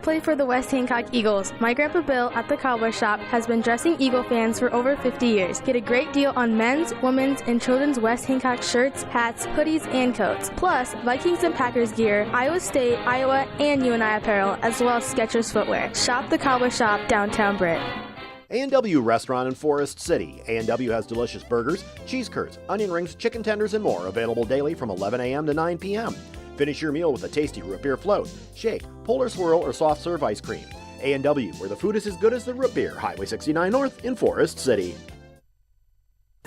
play for the West Hancock Eagles. My Grandpa Bill at the Cowboy Shop has been dressing Eagle fans for over 50 years. Get a great deal on men's, women's, and children's West Hancock shirts, hats, hoodies, and coats. Plus, Vikings and Packers gear, Iowa State, Iowa, and UNI apparel, as well as Skechers footwear. Shop the Cowboy Shop, downtown Britt. A&W Restaurant in Forest City. A&W has delicious burgers, cheese curds, onion rings, chicken tenders, and more available daily from 11 a.m. to 9 p.m. Finish your meal with a tasty root beer float, shake, polar swirl, or soft serve ice cream. A&W, where the food is as good as the root beer. Highway 69 North in Forest City.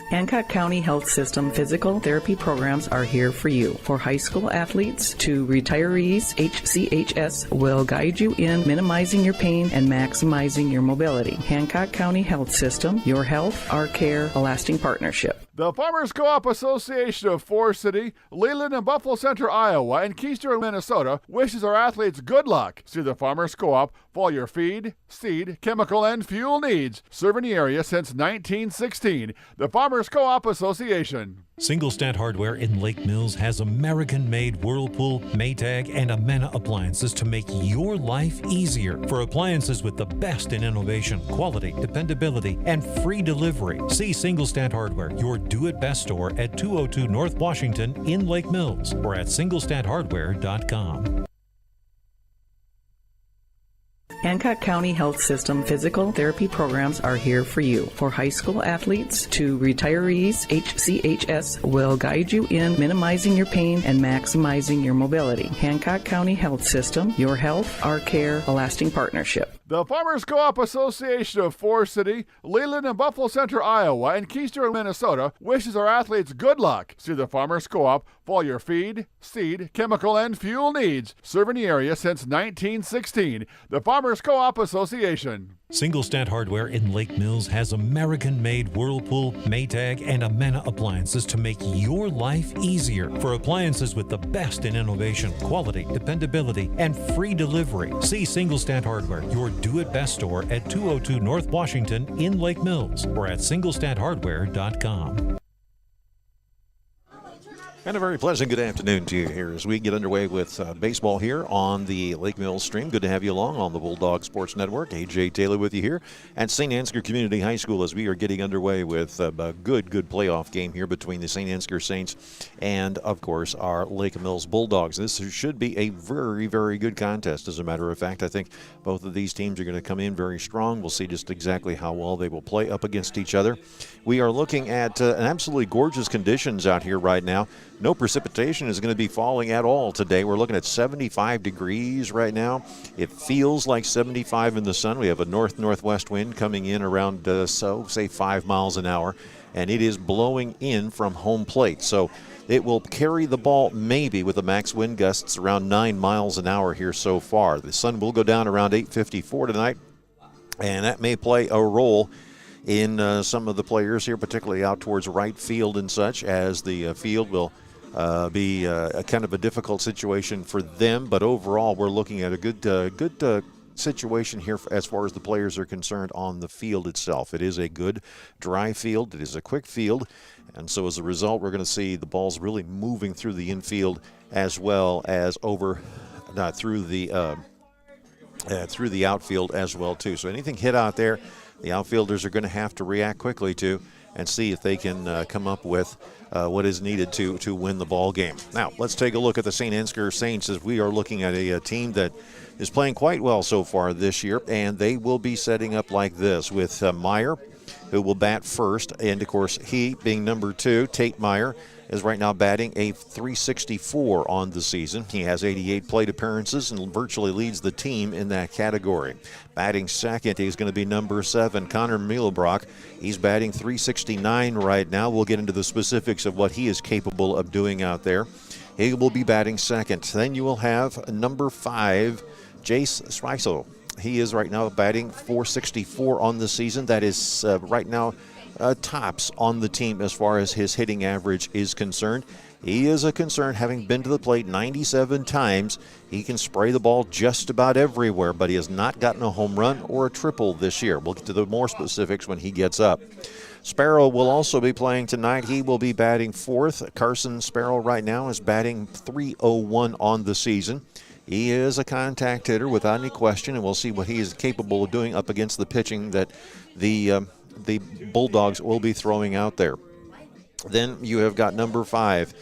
Hancock County Health System physical therapy programs are here for you. For high school athletes to retirees, HCHS will guide you in minimizing your pain and maximizing your mobility. Hancock County Health System, your health, our care, a lasting partnership. The Farmers Co-op Association of Forest City, Leland and Buffalo Center, Iowa, and Keystone, Minnesota wishes our athletes good luck. See the Farmers Co-op for all your feed, seed, chemical, and fuel needs. Serving the area since 1916. The Farmers Co-op Association. Single Stat Hardware in Lake Mills has American-made Whirlpool, Maytag, and Amana appliances to make your life easier. For appliances with the best in innovation, quality, dependability, and free delivery, see Single Stat Hardware, your do-it-best store at 202 North Washington in Lake Mills or at singlestathardware.com. Hancock County Health System physical therapy programs are here for you. For high school athletes to retirees, HCHS will guide you in minimizing your pain and maximizing your mobility. Hancock County Health System, your health, our care, a lasting partnership. The Farmers Co-op Association of Forest City, Leland and Buffalo Center, Iowa, and Keystone, Minnesota wishes our athletes good luck. See the Farmers Co-op for all your feed, seed, chemical, and fuel needs. Serving the area since 1916. The Farmers Co-op Association. Single Stat Hardware in Lake Mills has American-made Whirlpool, Maytag, and Amana appliances to make your life easier. For appliances with the best in innovation, quality, dependability, and free delivery, see Single Stat Hardware, your do-it-best store at 202 North Washington in Lake Mills or at singlestathardware.com. And a very pleasant good afternoon to you here as we get underway with baseball here on the Lake Mills stream. Good to have you along on the Bulldog Sports Network. A.J. Taylor with you here at St. Ansgar Community High School as we are getting underway with a good playoff game here between the St. Ansgar Saints and, of course, our Lake Mills Bulldogs. This should be a very, very good contest. As a matter of fact, I think both of these teams are going to come in very strong. We'll see just exactly how well they will play up against each other. We are looking at an absolutely gorgeous conditions out here right now. No precipitation is going to be falling at all today. We're looking at 75 degrees right now. It feels like 75 in the sun. We have a north-northwest wind coming in around, say 5 miles an hour, and it is blowing in from home plate. So it will carry the ball maybe with the max wind gusts around 9 miles an hour here so far. The sun will go down around 8:54 tonight, and that may play a role in some of the players here, particularly out towards right field and such, as the field will be a kind of a difficult situation for them. But overall, we're looking at a good situation here as far as the players are concerned on the field itself. It is a good dry field. It is a quick field. And so as a result, we're going to see the balls really moving through the infield as well as over through the outfield as well, too. So anything hit out there, the outfielders are going to have to react quickly to and see if they can come up with what is needed to win the ball game. Now, let's take a look at the St. Ansgar Saints as we are looking at a team that is playing quite well so far this year, and they will be setting up like this with Meyer, who will bat first, and, of course, he being number 2, Tate Meyer, is right now batting a .364 on the season. He has 88 plate appearances and virtually leads the team in that category. Batting second, he's going to be number 7, Connor Mielbrock. He's batting .369 right now. We'll get into the specifics of what he is capable of doing out there. He will be batting second. Then you will have number 5, Jace Schweisel. He is right now batting .464 on the season. That is right now tops on the team as far as his hitting average is concerned. He is a concern, having been to the plate 97 times. He can spray the ball just about everywhere, but he has not gotten a home run or a triple this year. We'll get to the more specifics when he gets up. Sparrow will also be playing tonight. He will be batting 4th. Carson Sparrow right now is batting .301 on the season. He is a contact hitter without any question, and we'll see what he is capable of doing up against the pitching that the Bulldogs will be throwing out there. Then you have got number 5,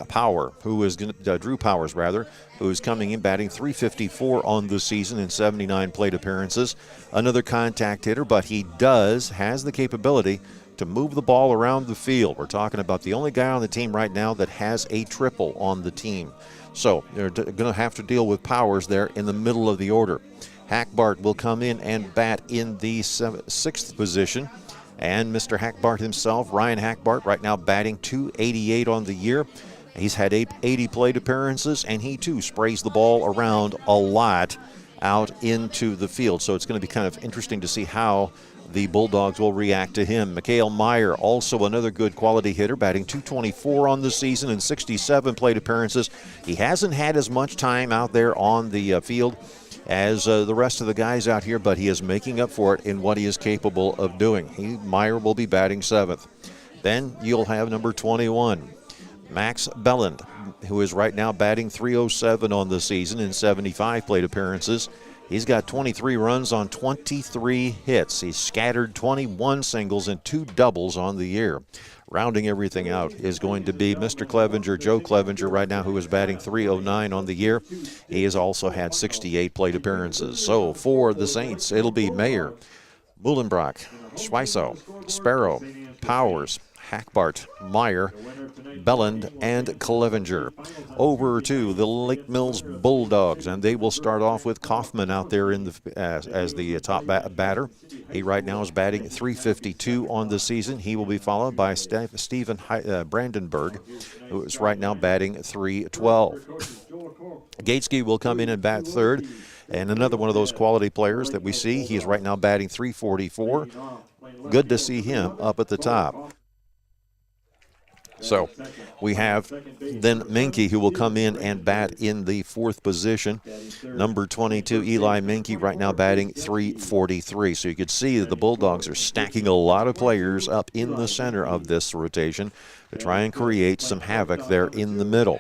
Power, who is Drew Powers, who is coming in batting .354 on the season in 79 plate appearances. Another contact hitter, but he has the capability to move the ball around the field. We're talking about the only guy on the team right now that has a triple on the team. So they're going to have to deal with Powers there in the middle of the order. Hackbart will come in and bat in the 6th position. And Mr. Hackbart himself, Ryan Hackbart, right now batting .288 on the year. He's had 80 plate appearances, and he too sprays the ball around a lot out into the field. So it's going to be kind of interesting to see how the Bulldogs will react to him. Mikhail Meyer, also another good quality hitter, batting .224 on the season in 67 plate appearances. He hasn't had as much time out there on the field as the rest of the guys out here, but he is making up for it in what he is capable of doing. Meyer will be batting 7th. Then you'll have number 21, Max Belland, who is right now batting .307 on the season in 75 plate appearances. He's got 23 runs on 23 hits. He's scattered 21 singles and 2 doubles on the year. Rounding everything out is going to be Mr. Clevenger, Joe Clevenger, right now, who is batting .309 on the year. He has also had 68 plate appearances. So for the Saints, it'll be Mayer, Muhlenbrock, Schweiso, Sparrow, Powers, Hackbart, Meyer, Belland, and Clevenger. Over to the Lake Mills Bulldogs, and they will start off with Kaufman out there in as the top batter. He right now is batting .352 on the season. He will be followed by Stephen Brandenburg, who is right now batting .312. Gateski will come in and bat 3rd, and another one of those quality players that we see. He is right now batting .344. Good to see him up at the top. So we have then Menke, who will come in and bat in the 4th position. Number 22, Eli Menke, right now batting .343. So you can see that the Bulldogs are stacking a lot of players up in the center of this rotation to try and create some havoc there in the middle.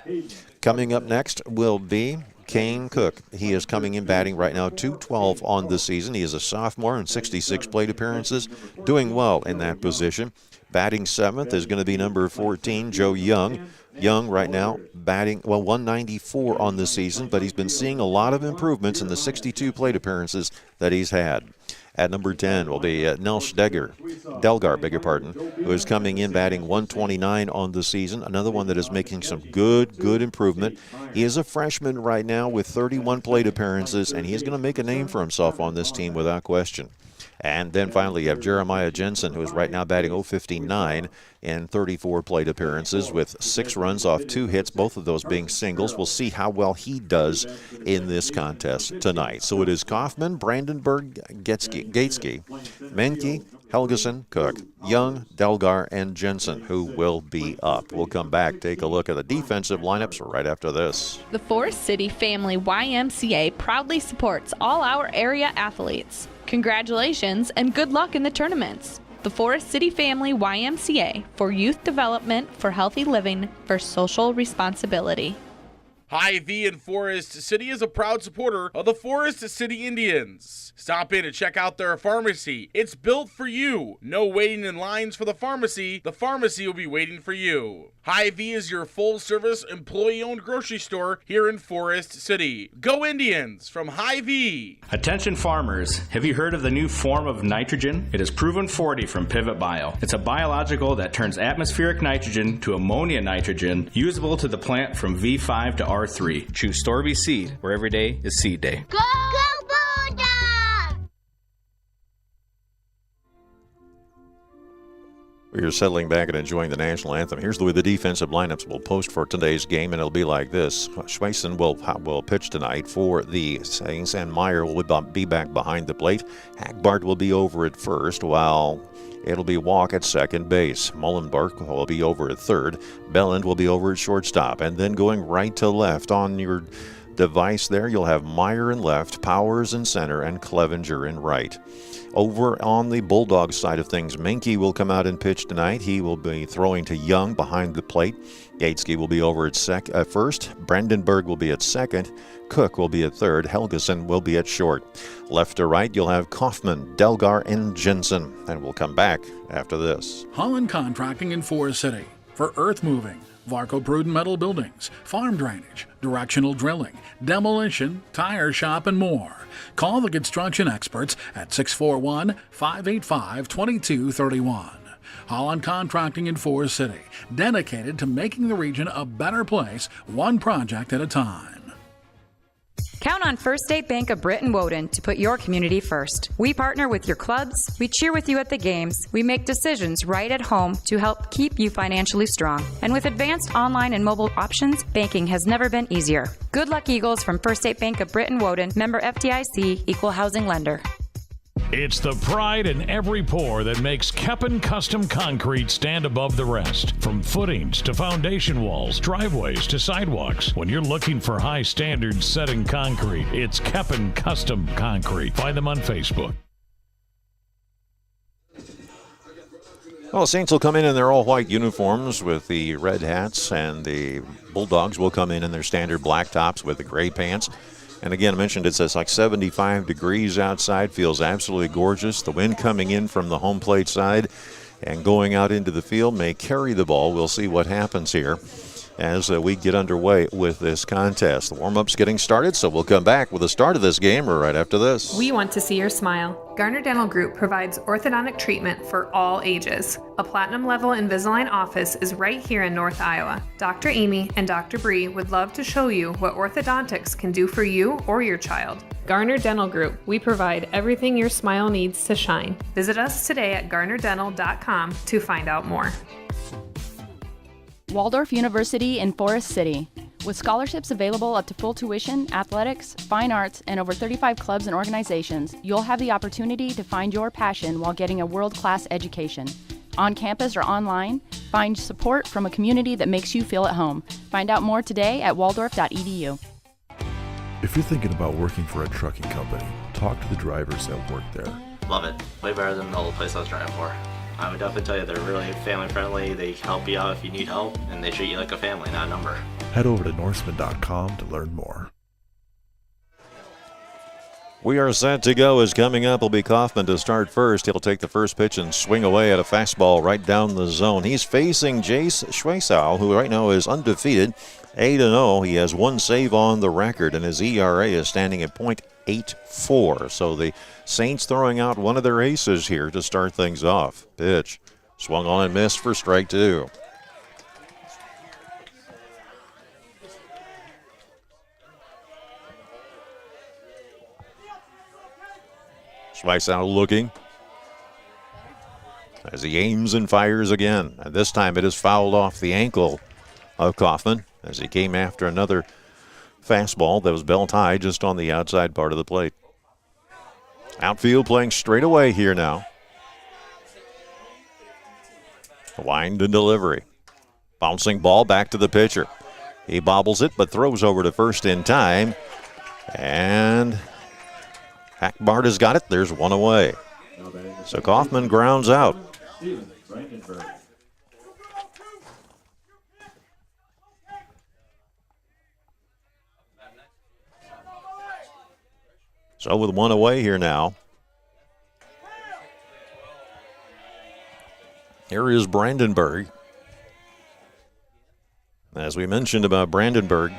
Coming up next will be Kane Cook. He is coming in batting right now .212 on the season. He is a sophomore in 66 plate appearances, doing well in that position. Batting 7th is going to be number 14, Joe Young. Young right now batting, 194 on the season, but he's been seeing a lot of improvements in the 62 plate appearances that he's had. At number 10 will be Nels Delgar, who is coming in batting 129 on the season. Another one that is making some good improvement. He is a freshman right now with 31 plate appearances, and he is going to make a name for himself on this team without question. And then finally you have Jeremiah Jensen, who is right now batting .059 in 34 plate appearances with 6 runs off 2 hits, both of those being singles. We'll see how well he does in this contest tonight. So it is Kaufman, Brandenburg, Gateski, Menke, Helgeson, Cook, Young, Delgar, and Jensen, who will be up. We'll come back, take a look at the defensive lineups right after this. The Forest City Family YMCA proudly supports all our area athletes. Congratulations and good luck in the tournaments. The Forest City Family YMCA, for youth development, for healthy living, for social responsibility. Hy-Vee in Forest City is a proud supporter of the Forest City Indians. Stop in and check out their pharmacy. It's built for you. No waiting in lines for the pharmacy. The pharmacy will be waiting for you. Hy-Vee is your full-service, employee-owned grocery store here in Forest City. Go Indians from Hy-Vee. Attention farmers, have you heard of the new form of nitrogen? It is Proven 40 from Pivot Bio. It's a biological that turns atmospheric nitrogen to ammonia nitrogen, usable to the plant from V5 to R3. Choose Storby Seed, where every day is seed day. Go Bulldogs! We are settling back and enjoying the national anthem. Here's the way the defensive lineups will post for today's game, and it'll be like this. Schweisen will pitch tonight for the Saints, and Meyer will be back behind the plate. Hackbart will be over at first, while it'll be Walk at second base. Muhlenberg will be over at third. Belland will be over at shortstop. And then going right to left on your Device there. You'll have Meyer in left, Powers in center, and Clevenger in right. Over on the Bulldogs side of things, Menke will come out and pitch tonight. He will be throwing to Young behind the plate. Gateski will be over at first. Brandenburg will be at second. Cook will be at third. Helgeson will be at short. Left to right, you'll have Kaufman, Delgar, and Jensen. And we'll come back after this. Holland Contracting in Forest City for earth moving, Varco Pruden metal buildings, farm drainage, directional drilling, demolition, tire shop, and more. Call the construction experts at 641-585-2231. Holland Contracting in Forest City, dedicated to making the region a better place, one project at a time. Count on First State Bank of Britain Woden to put your community first. We partner with your clubs, we cheer with you at the games, we make decisions right at home to help keep you financially strong. And with advanced online and mobile options, banking has never been easier. Good luck, Eagles, from First State Bank of Britain Woden, member FDIC, equal housing lender. It's the pride in every pour that makes Keppen Custom Concrete stand above the rest. From footings to foundation walls, driveways to sidewalks. When you're looking for high standards set in concrete, it's Keppen Custom Concrete. Find them on Facebook. Well, the Saints will come in their all-white uniforms with the red hats, and the Bulldogs will come in their standard black tops with the gray pants. And again, I mentioned it's like 75 degrees outside, feels absolutely gorgeous. The wind coming in from the home plate side and going out into the field may carry the ball. We'll see what happens here as we get underway with this contest. The warm-up's getting started, so we'll come back with the start of this game right after this. We want to see your smile. Garner Dental Group provides orthodontic treatment for all ages. A platinum-level Invisalign office is right here in North Iowa. Dr. Amy and Dr. Bree would love to show you what orthodontics can do for you or your child. Garner Dental Group. We provide everything your smile needs to shine. Visit us today at garnerdental.com to find out more. Waldorf University in Forest City. With scholarships available up to full tuition, athletics, fine arts, and over 35 clubs and organizations, you'll have the opportunity to find your passion while getting a world-class education. On campus or online, find support from a community that makes you feel at home. Find out more today at waldorf.edu. If you're thinking about working for a trucking company, talk to the drivers that work there. Love it. Way better than the old place I was driving for. I would definitely tell you they're really family friendly. They help you out if you need help, and they treat you like a family, not a number. Head over to Norseman.com to learn more. We are set to go. As coming up will be Kaufman to start first. He'll take the first pitch and swing away at a fastball right down the zone. He's facing Jace Schweisau, who right now is undefeated, 8-0. He has one save on the record, and his ERA is standing at .84. So the Saints throwing out one of their aces here to start things off. Pitch swung on and missed for strike two. Schweisau looking as he aims and fires again. And this time it is fouled off the ankle of Kaufman as he came after another fastball that was belt high just on the outside part of the plate. Outfield playing straight away here now. Wind and delivery. Bouncing ball back to the pitcher. He bobbles it but throws over to first in time. And Hackbart has got it. There's one away. So Kaufman grounds out. So with one away here now. Here is Brandenburg. As we mentioned about Brandenburg,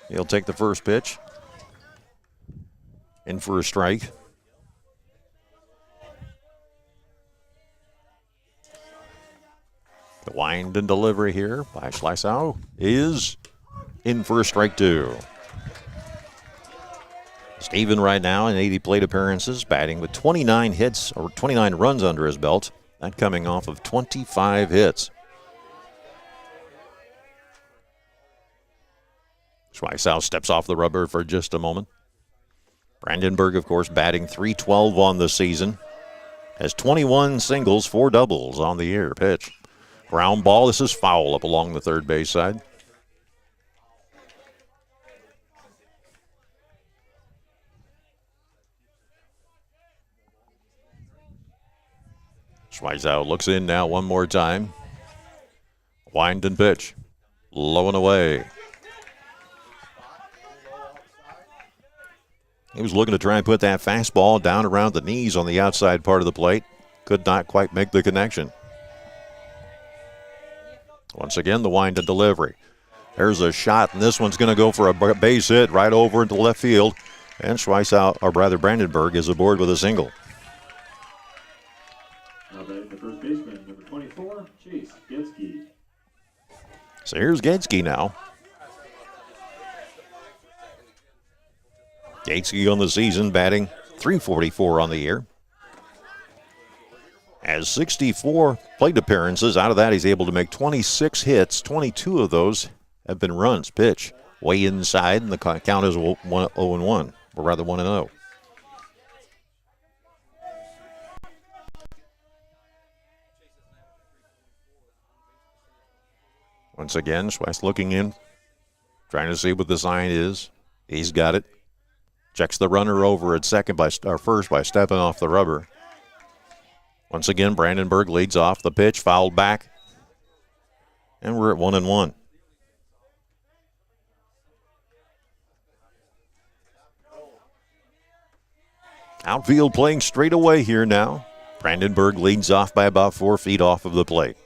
he'll take the first pitch. In for a strike. The wind and delivery here by Schweisau is in for a strike two. Steven right now in 80 plate appearances, batting with 29 hits or 29 runs under his belt. That coming off of 25 hits. Schweisau steps off the rubber for just a moment. Brandenburg, of course, batting .312 on the season. Has 21 singles, 4 doubles on the year. Pitch. Ground ball. This is foul up along the third base side. Schweizow looks in now one more time. Wind and pitch. Low and away. He was looking to try and put that fastball down around the knees on the outside part of the plate. Could not quite make the connection. Once again, the wind and delivery. There's a shot, and this one's going to go for a base hit right over into left field. And Schweizow, or rather Brandenburg, is aboard with a single. Now batting the first baseman, number 24, Chase Getzky. So here's Getzky now. Getzky on the season, batting .344 on the year. Has 64 plate appearances. Out of that, he's able to make 26 hits. 22 of those have been runs. Pitch way inside, and the count is 0-1, or rather 1-0. Once again, Schweiss looking in, trying to see what the sign is. He's got it. Checks the runner over at first by stepping off the rubber. Once again, Brandenburg leads off. The pitch fouled back. And we're at 1-1. Outfield playing straight away here now. Brandenburg leads off by about 4 feet off of the plate.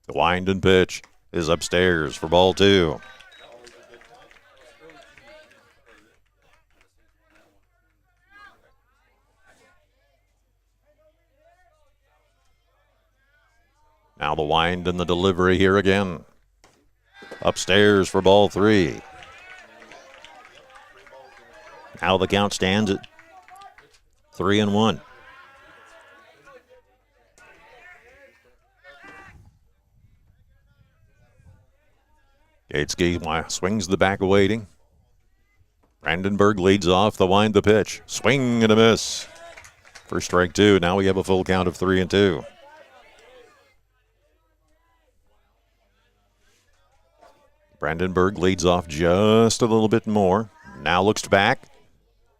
The wind and pitch is upstairs for ball 2. Now the wind and the delivery here again. Upstairs for ball 3. Now the count stands at 3-1. Getzky swings the back waiting. Brandenburg leads off. The wind, the pitch. Swing and a miss. First strike 2. Now we have a full count of 3-2. Brandenburg leads off just a little bit more. Now looks back.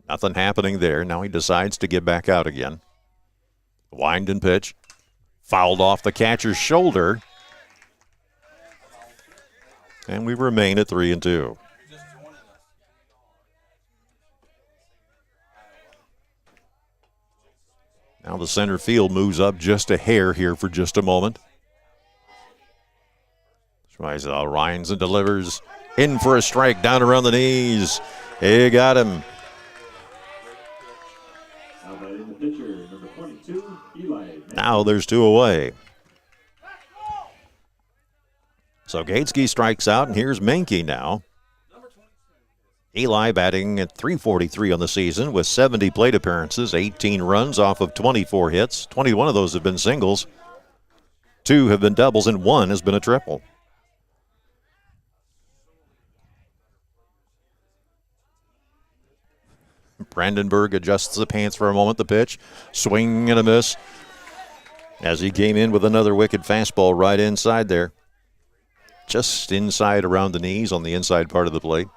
Nothing happening there. Now he decides to get back out again. Wind and pitch. Fouled off the catcher's shoulder. And we remain at 3-2. Now the center field moves up just a hair here for just a moment. Schweizow winds and delivers. In for a strike down around the knees. He got him. Now batting the pitcher, number 22, Eli. Now there's 2 away. So Getzky strikes out, and here's Menke now. Eli batting at .343 on the season with 70 plate appearances, 18 runs off of 24 hits. 21 of those have been singles. 2 have been doubles, and 1 has been a triple. Brandenburg adjusts the pants for a moment. The pitch, swing and a miss. As he came in with another wicked fastball right inside there. Just inside around the knees on the inside part of the plate.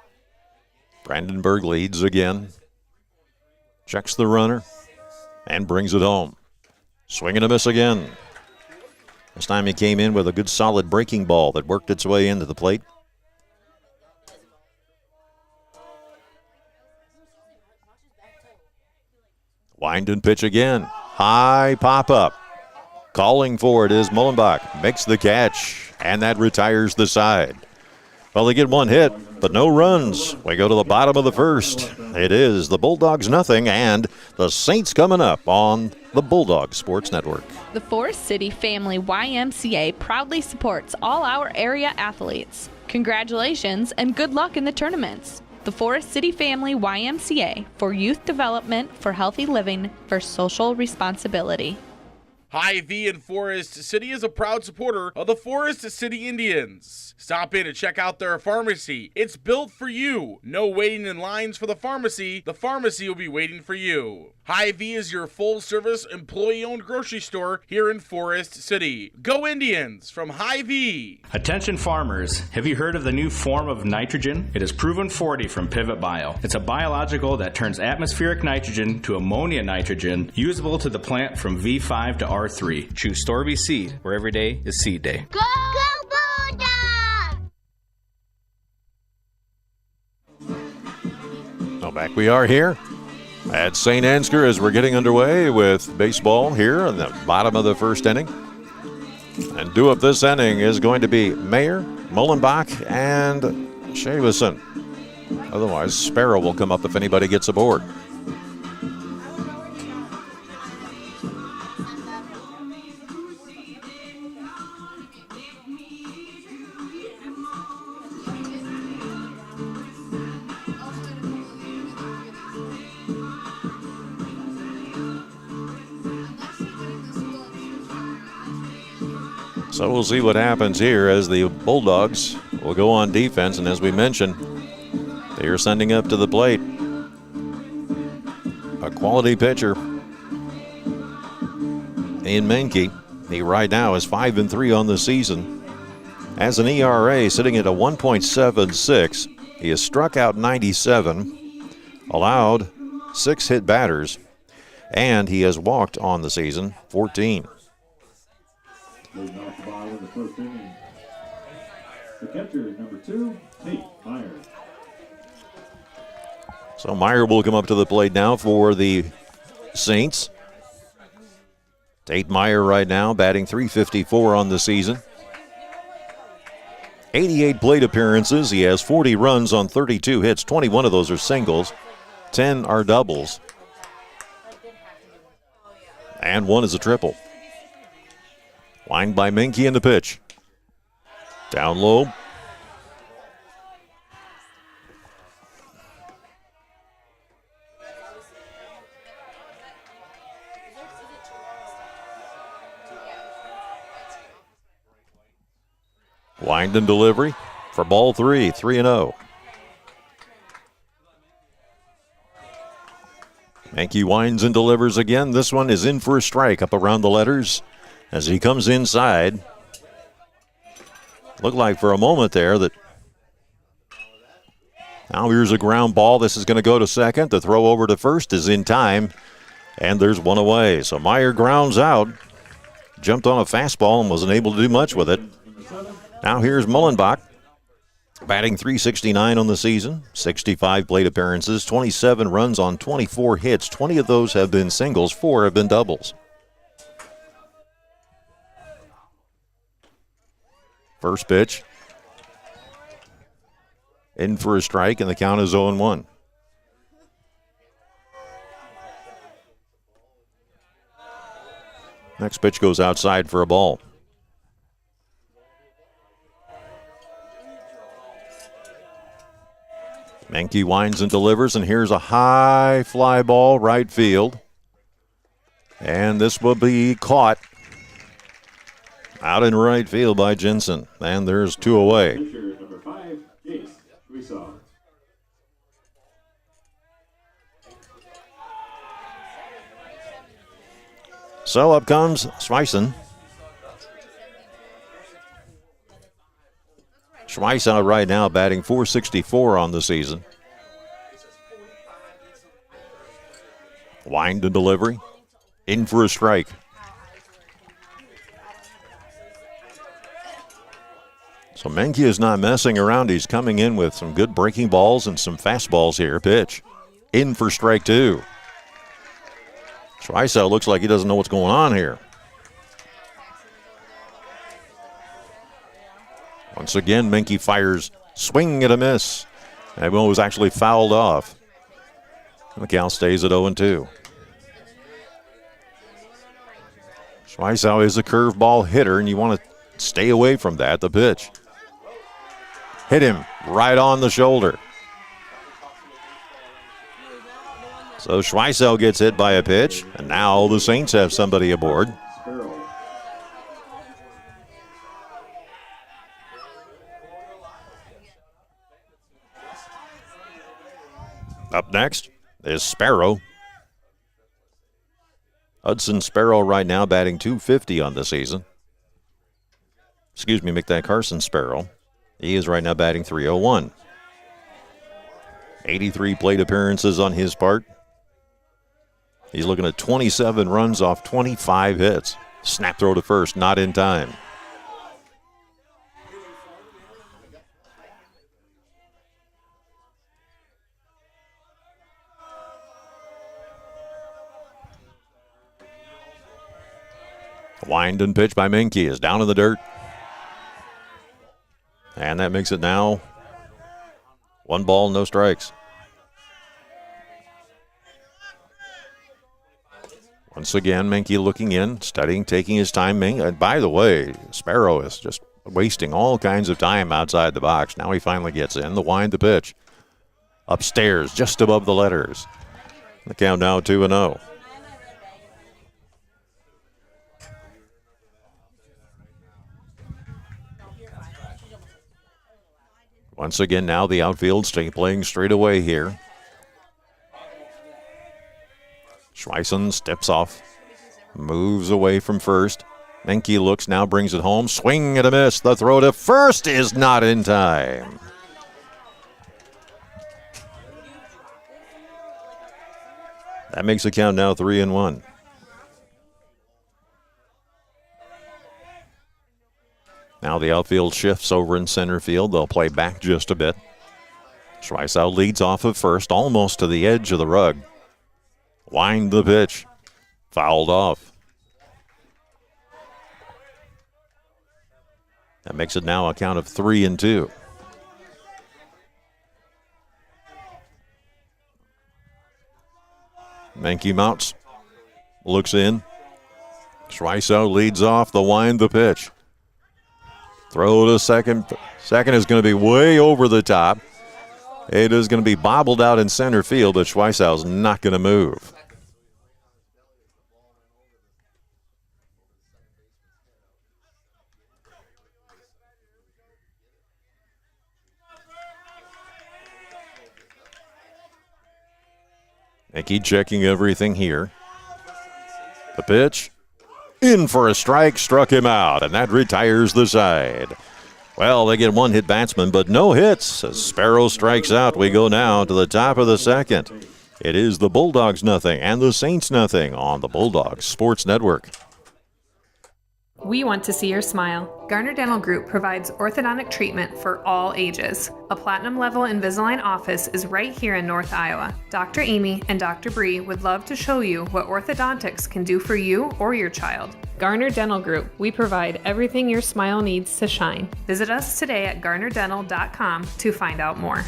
Brandenburg leads again. Checks the runner and brings it home. Swing and a miss again. This time he came in with a good solid breaking ball that worked its way into the plate. Wind and pitch again. High pop up. Calling for it is Mullenbach. Makes the catch, and that retires the side. Well, they get 1 hit, but no runs. We go to the bottom of the first. It is the Bulldogs nothing, and the Saints coming up on the Bulldog Sports Network. The Forest City Family YMCA proudly supports all our area athletes. Congratulations and good luck in the tournaments. The Forest City Family YMCA for youth development, for healthy living, for social responsibility. Hy-Vee in Forest City is a proud supporter of the Forest City Indians. Stop in and check out their pharmacy. It's built for you. No waiting in lines for the pharmacy. The pharmacy will be waiting for you. Hy-Vee is your full-service, employee-owned grocery store here in Forest City. Go Indians from Hy-Vee. Attention farmers, have you heard of the new form of nitrogen? It is Proven 40 from Pivot Bio. It's a biological that turns atmospheric nitrogen to ammonia nitrogen, usable to the plant from V5 to R3. Choose Storby Seed, where every day is seed day. Go Bulldogs! Well, back we are here at St. Ansgar as we're getting underway with baseball here in the bottom of the first inning. And due up this inning is going to be Mayer, Mullenbach, and Shavison. Otherwise, Sparrow will come up if anybody gets aboard. So we'll see what happens here as the Bulldogs will go on defense. And as we mentioned, they are sending up to the plate a quality pitcher in Menke. He right now is 5-3 on the season. Has an ERA sitting at a 1.76. He has struck out 97, allowed 6 hit batters, and he has walked on the season 14. Leading off the bottom of the first inning, the catcher is number 2, Tate Meyer. So Meyer will come up to the plate now for the Saints. Tate Meyer right now batting .354 on the season. 88 plate appearances. He has 40 runs on 32 hits. 21 of those are singles. 10 are doubles. And 1 is a triple. Lined by Menke in the pitch. Down low. Wind and delivery for ball 3, 3-0. Menke winds and delivers again. This one is in for a strike up around the letters. As he comes inside, looked like for a moment there that now here's a ground ball. This is going to go to second. The throw over to first is in time, and there's one away. So Meyer grounds out, jumped on a fastball and wasn't able to do much with it. Now here's Mullenbach, batting .369 on the season, 65 plate appearances, 27 runs on 24 hits. 20 of those have been singles, 4 have been doubles. First pitch. In for a strike, and the count is 0-1. Next pitch goes outside for a ball. Menke winds and delivers, and here's a high fly ball right field. And this will be caught out in right field by Jensen. And there's 2 away. Pitcher number 5, Jace Schweisau. So up comes Schweisen. Schweisau right now batting .464 on the season. Wind and delivery. In for a strike. So Menke is not messing around. He's coming in with some good breaking balls and some fastballs here. Pitch. In for strike 2. Schweisau looks like he doesn't know what's going on here. Once again, Menke fires, swing and a miss. That one was actually fouled off. And the count stays at 0-2. Schweisau is a curveball hitter, and you want to stay away from that. The pitch. Hit him right on the shoulder. So Schweisau gets hit by a pitch, and now the Saints have somebody aboard. Up next is Sparrow. Hudson Sparrow right now batting .250 on the season. Excuse me, make that Carson Sparrow. He is right now batting .301. 83 plate appearances on his part. He's looking at 27 runs off 25 hits. Snap throw to first, not in time. Wind and pitch by Menke is down in the dirt. And that makes it now 1 ball, no strikes. Once again, Menke looking in, studying, taking his time. And by the way, Sparrow is just wasting all kinds of time outside the box. Now he finally gets in. The wind, the pitch. Upstairs, just above the letters. The count now 2-0. Once again, now the outfield playing straight away here. Schweisen steps off, moves away from first. Menke looks, now brings it home. Swing and a miss. The throw to first is not in time. That makes the count now 3-1. Now the outfield shifts over in center field. They'll play back just a bit. Schweisau leads off of first, almost to the edge of the rug. Wind the pitch. Fouled off. That makes it now a count of 3-2. Menke mounts. Looks in. Schweisau leads off. The wind, the pitch. Throw to second. Second is going to be way over the top. It is going to be bobbled out in center field, but Schweisau's not going to move. Menke checking everything here. The pitch. In for a strike, struck him out, and that retires the side. Well, they get one hit batsman, but no hits. As Sparrow strikes out, we go now to the top of the second. It is the Bulldogs nothing and the Saints nothing on the Bulldogs Sports Network. We want to see your smile. Garner Dental Group provides orthodontic treatment for all ages. A platinum-level Invisalign office is right here in North Iowa. Dr. Amy and Dr. Bree would love to show you what orthodontics can do for you or your child. Garner Dental Group, we provide everything your smile needs to shine. Visit us today at garnerdental.com to find out more.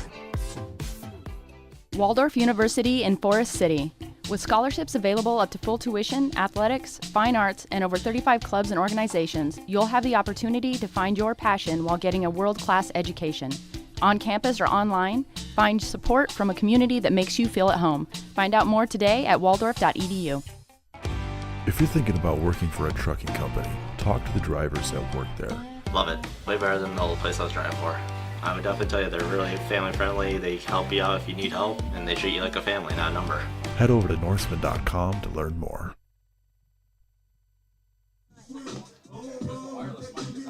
Waldorf University in Forest City. With scholarships available up to full tuition, athletics, fine arts, and over 35 clubs and organizations, you'll have the opportunity to find your passion while getting a world-class education. On campus or online, find support from a community that makes you feel at home. Find out more today at waldorf.edu. If you're thinking about working for a trucking company, talk to the drivers that work there. Love it. Way better than the old place I was driving for. I would definitely tell you they're really family friendly. They help you out if you need help, and they treat you like a family, not a number. Head over to Norseman.com to learn more.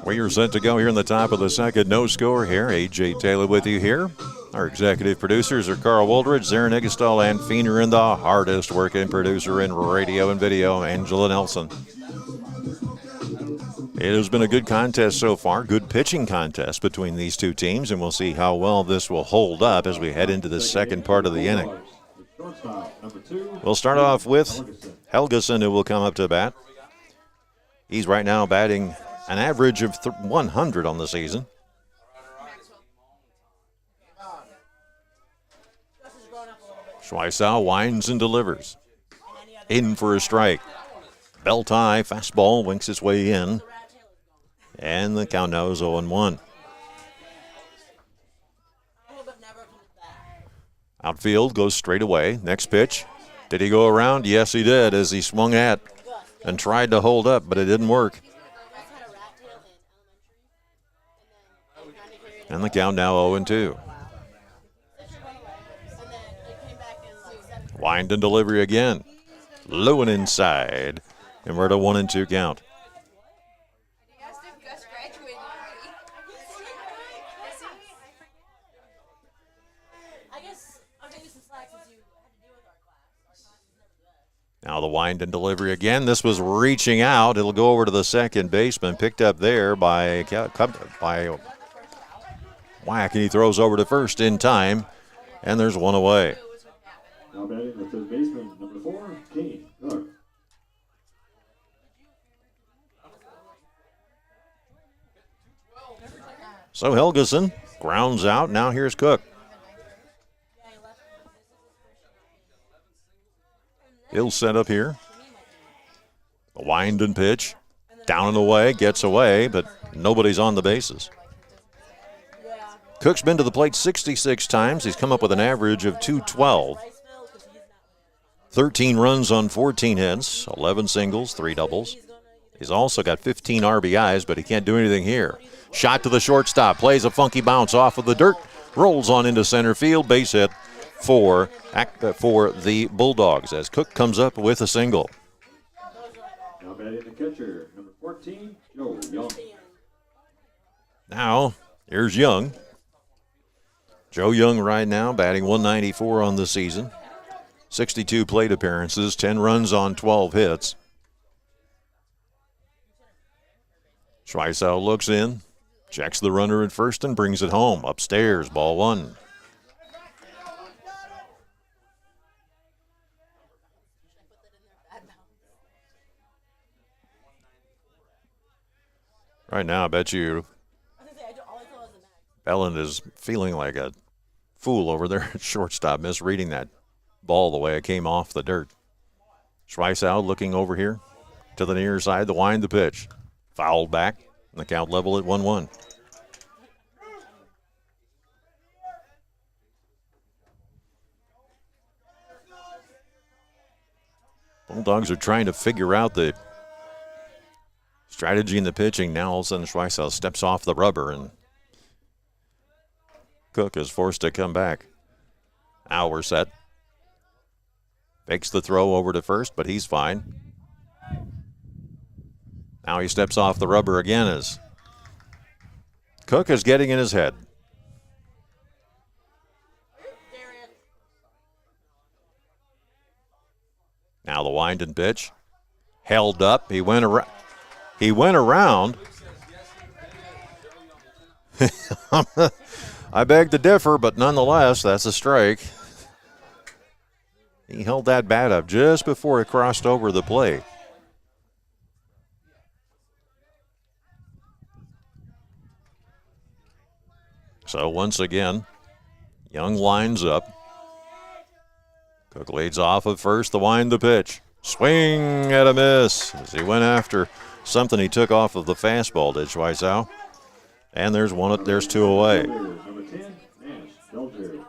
We are set to go here in the top of the second. No score here. A.J. Taylor with you here. Our executive producers are Carl Woldridge, Zarin Egestal, and Feener, and the hardest working producer in radio and video, Angela Nelson. It has been a good contest so far, good pitching contest between these two teams, and we'll see how well this will hold up as we head into the second part of the inning. We'll start off with Helgeson, who will come up to bat. He's right now batting an average of 100 on the season. Schweisau winds and delivers. In for a strike. Belt high, fastball winks its way in. And the count now is 0-1. Outfield goes straight away. Next pitch. Did he go around? Yes, he did, as he swung at and tried to hold up, but it didn't work. And the count now 0-2. Wind and delivery again. Low and inside. And we're at a 1-2 count. Now the wind and delivery again. This was reaching out. It'll go over to the second baseman. Picked up there by Whack, and he throws over to first in time. And there's one away. Now batting the third baseman, number 4, Kane Cook. So Helgeson grounds out. Now here's Cook. He'll set up here. The wind and pitch. Down and away, gets away, but nobody's on the bases. Cook's been to the plate 66 times. He's come up with an average of .212. 13 runs on 14 hits, 11 singles, 3 doubles. He's also got 15 RBIs, but he can't do anything here. Shot to the shortstop, plays a funky bounce off of the dirt, rolls on into center field, base hit for the Bulldogs as Cook comes up with a single. Now batting the catcher, number 14, Joe Young. Now, here's Young. Joe Young right now batting .194 on the season. 62 plate appearances, 10 runs on 12 hits. Schweisau looks in, checks the runner at first and brings it home. Upstairs, ball 1. Right now, I bet you Belland is feeling like a fool over there at shortstop, misreading that ball the way it came off the dirt. Schweisau looking over here to the near side, the wind, the pitch. Fouled back, and the count level at 1-1. Bulldogs are trying to figure out the strategy in the pitching. Now all of a sudden Schweisau steps off the rubber and Cook is forced to come back. Now we're set. Fakes the throw over to first, but he's fine. Now he steps off the rubber again as Cook is getting in his head. Now the wind and pitch. Held up. He went around. I beg to differ, but nonetheless, that's a strike. He held that bat up just before it crossed over the plate. So once again, Young lines up. Cook leads off at first, the wind, the pitch. Swing at a miss as he went after something he took off of the fastball, did Schweisau. And there's two away. Number 10, Nash Belger.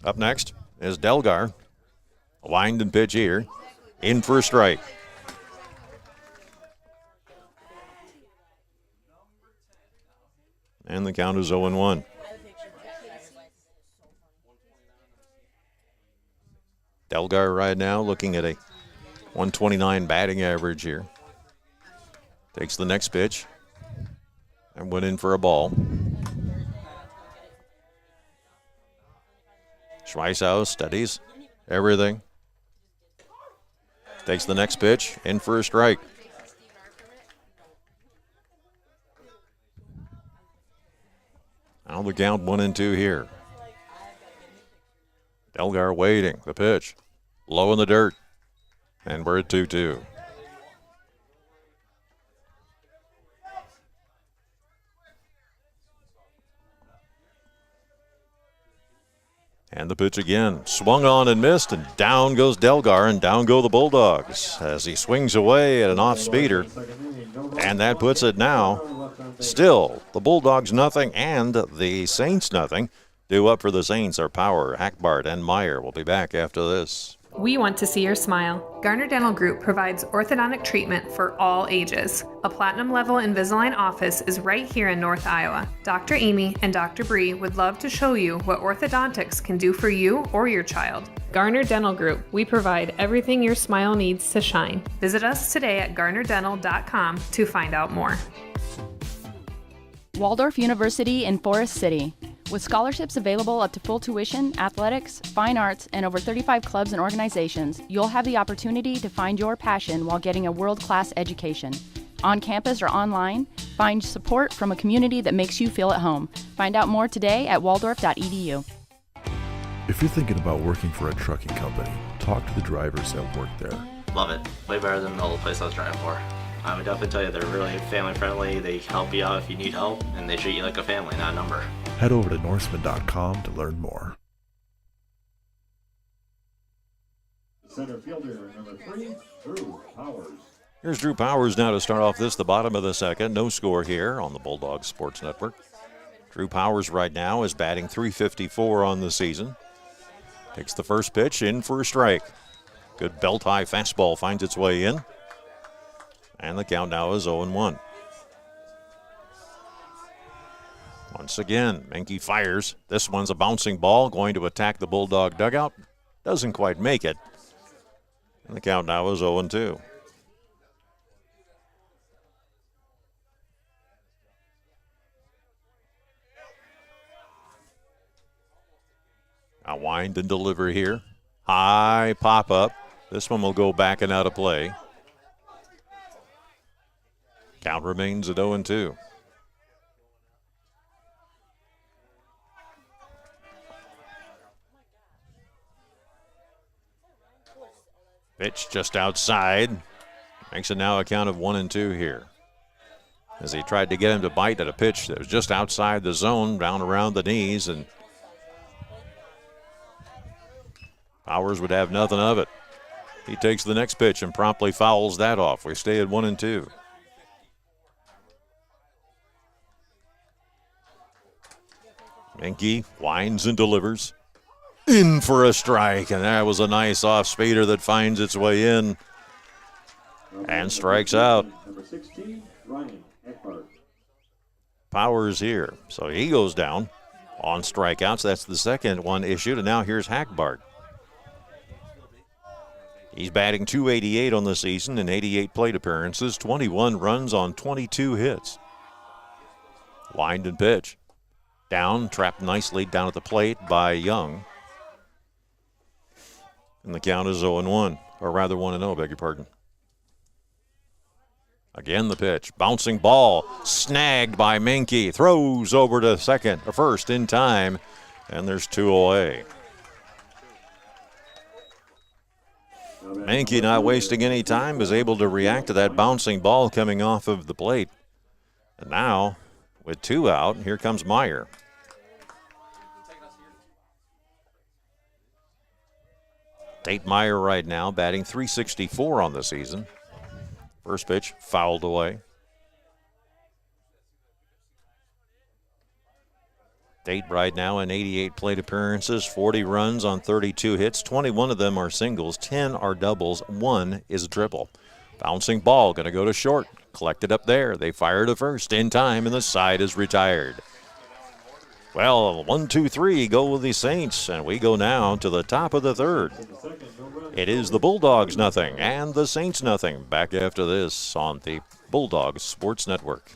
Up next is Delgar. A wind and pitch here. In for a strike. And the count is 0-1. Delgar right now looking at a 129 batting average here. Takes the next pitch and went in for a ball. Schweisau studies everything. Takes the next pitch, in for a strike. Now the count 1-2 here. Delgar waiting, the pitch. Low in the dirt. And we're at 2-2. And the pitch again. Swung on and missed, and down goes Delgar, and down go the Bulldogs as he swings away at an off-speeder. And that puts it now. Still, the Bulldogs nothing and the Saints nothing. Due up for the Saints are Power, Hackbart, and Meyer. We'll be back after this. We want to see your smile. Garner Dental Group provides orthodontic treatment for all ages. A platinum level Invisalign office is right here in North Iowa. Dr. Amy and Dr. Bree would love to show you what orthodontics can do for you or your child. Garner Dental Group, we provide everything your smile needs to shine. Visit us today at garnerdental.com to find out more. Waldorf University in Forest City. With scholarships available up to full tuition, athletics, fine arts, and over 35 clubs and organizations, you'll have the opportunity to find your passion while getting a world-class education. On campus or online, find support from a community that makes you feel at home. Find out more today at waldorf.edu. If you're thinking about working for a trucking company, talk to the drivers that work there. Love it. Way better than the old place I was driving for. I would definitely tell you they're really family friendly. They help you out if you need help, and they treat you like a family, not a number. Head over to Norseman.com to learn more. Center fielder number 3, Drew Powers. Here's Drew Powers now to start off the bottom of the second. No score here on the Bulldogs Sports Network. Drew Powers right now is batting .354 on the season. Takes the first pitch in for a strike. Good belt-high fastball finds its way in. And the count now is 0-1. Once again, Menke fires. This one's a bouncing ball going to attack the Bulldog dugout. Doesn't quite make it. And the count now is 0-2. A wind and deliver here. High pop up. This one will go back and out of play. Count remains at 0-2. Pitch just outside. Makes it now a count of 1-2 here. As he tried to get him to bite at a pitch that was just outside the zone, down around the knees, and Powers would have nothing of it. He takes the next pitch and promptly fouls that off. We stay at 1-2. Menke winds and delivers. In for a strike, and that was a nice off-speeder that finds its way in and strikes out. Number 16, Ryan Eckhardt. Powers here, so he goes down on strikeouts. That's the second one issued, and now here's Hackbart. He's batting .288 on the season in 88 plate appearances, 21 runs on 22 hits. Wind and pitch. Down, trapped nicely down at the plate by Young. And the count is 0-1, or rather 1-0, beg your pardon. Again the pitch, bouncing ball, snagged by Menke, throws over to second or first in time, and there's 2 away. Menke, not wasting any time, is able to react to that bouncing ball coming off of the plate. And now, with 2 out, here comes Meyer. Tate Meyer right now batting .364 on the season. First pitch fouled away. Tate right now in 88 plate appearances, 40 runs on 32 hits. 21 of them are singles, 10 are doubles, 1 is a triple. Bouncing ball going to go to short. Collected up there. They fire to first in time, and the side is retired. Well, 1, 2, 3 go with the Saints, and we go now to the top of the third. It is the Bulldogs nothing and the Saints nothing. Back after this on the Bulldogs Sports Network.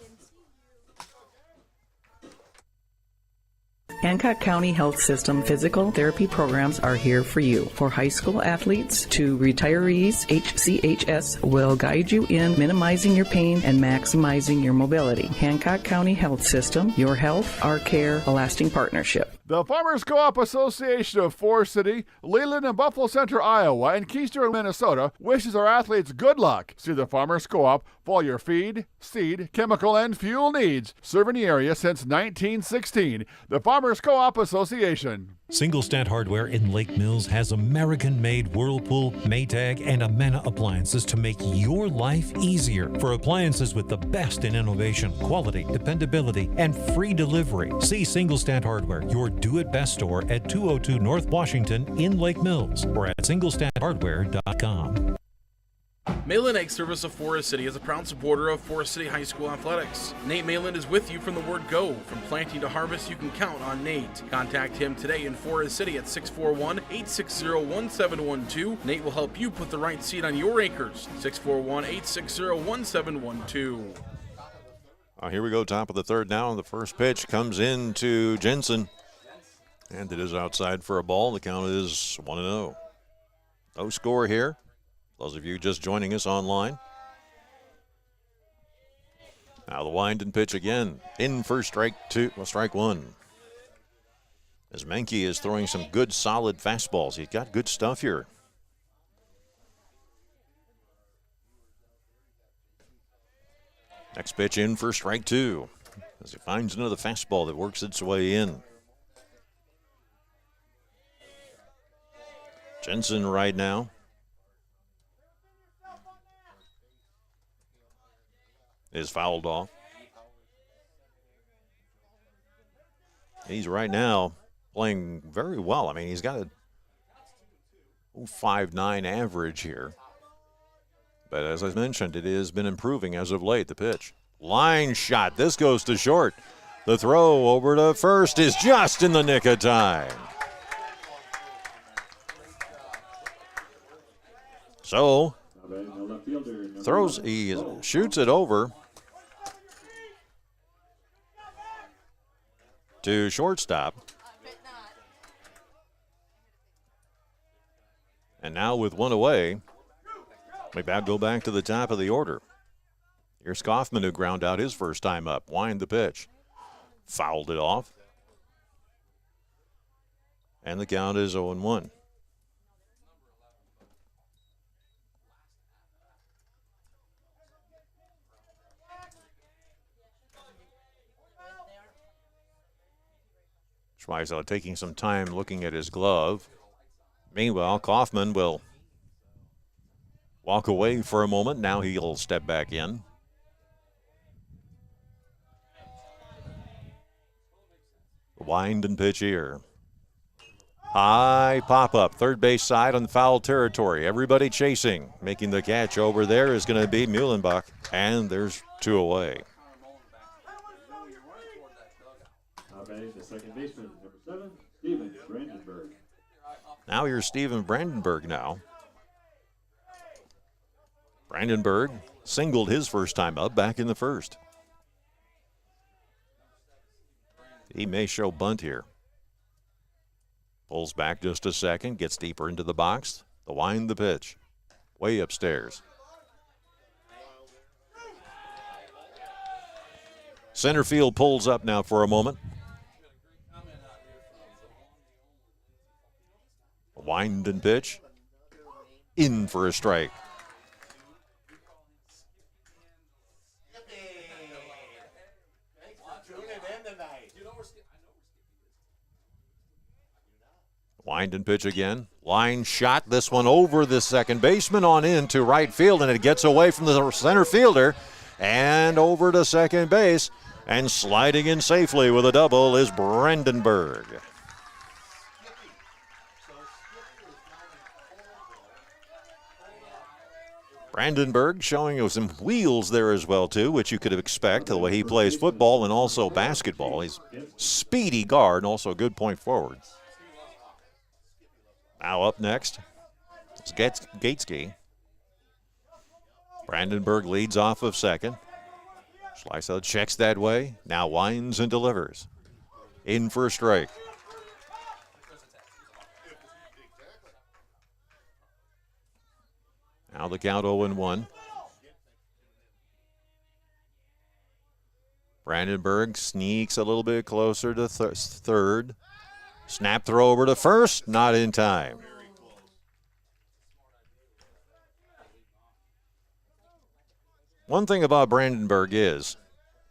Hancock County Health System physical therapy programs are here for you. For high school athletes to retirees, HCHS will guide you in minimizing your pain and maximizing your mobility. Hancock County Health System, your health, our care, a lasting partnership. The Farmers Co-op Association of Forest City, Leland and Buffalo Center, Iowa, and Keister, Minnesota wishes our athletes good luck. See the Farmers Co-op for all your feed, seed, chemical, and fuel needs. Serving the area since 1916. The Farmers Co-op Association. Single Stat Hardware in Lake Mills has American-made Whirlpool, Maytag, and Amana appliances to make your life easier. For appliances with the best in innovation, quality, dependability, and free delivery, see Single Stat Hardware, your Do It Best store at 202 North Washington in Lake Mills or at SingleStatHardware.com. Malin Egg Service of Forest City is a proud supporter of Forest City High School athletics. Nate Malin is with you from the word go. From planting to harvest, you can count on Nate. Contact him today in Forest City at 641-860-1712. Nate will help you put the right seed on your acres. 641-860-1712. Here we go, top of the third now. The first pitch comes in to Jensen. And it is outside for a ball. The count is 1-0. No score here. Those of you just joining us online. Now the wind and pitch again. In for strike one. As Menke is throwing some good, solid fastballs. He's got good stuff here. Next pitch in for strike two. As he finds another fastball that works its way in. Jensen right now is fouled off. He's right now playing very well. I mean, he's got a 5.9 average here. But as I mentioned, it has been improving as of late, the pitch. Line shot. This goes to short. The throw over to first is just in the nick of time. So, he shoots it over to shortstop. And now with one away, we go back to the top of the order. Here's Kaufman, who ground out his first time up. Wind the pitch. Fouled it off. And the count is 0-1. Schweisel taking some time looking at his glove. Meanwhile, Kaufman will walk away for a moment. Now he'll step back in. Wind and pitch here. High pop-up, third base side on foul territory. Everybody chasing. Making the catch over there is going to be Muhlenbach. And there's two away. The second baseman, number 7, Steven Brandenburg. Now here's Steven Brandenburg now. Brandenburg singled his first time up back in the first. He may show bunt here. Pulls back just a second, gets deeper into the box. The wind, the pitch. Way upstairs. Center field pulls up now for a moment. Wind and pitch. In for a strike. Wind and pitch again. Line shot. This one over the second baseman on into right field, and it gets away from the center fielder and over to second base. And sliding in safely with a double is Brandenburg. Brandenburg showing some wheels there as well, too, which you could expect the way he plays football and also basketball. He's speedy guard and also a good point forward. Now up next is Gateski. Brandenburg leads off of second. Schleisel checks that way. Now winds and delivers. In for a strike. Now the count 0-1. Brandenburg sneaks a little bit closer to third. Snap throw over to first, not in time. One thing about Brandenburg is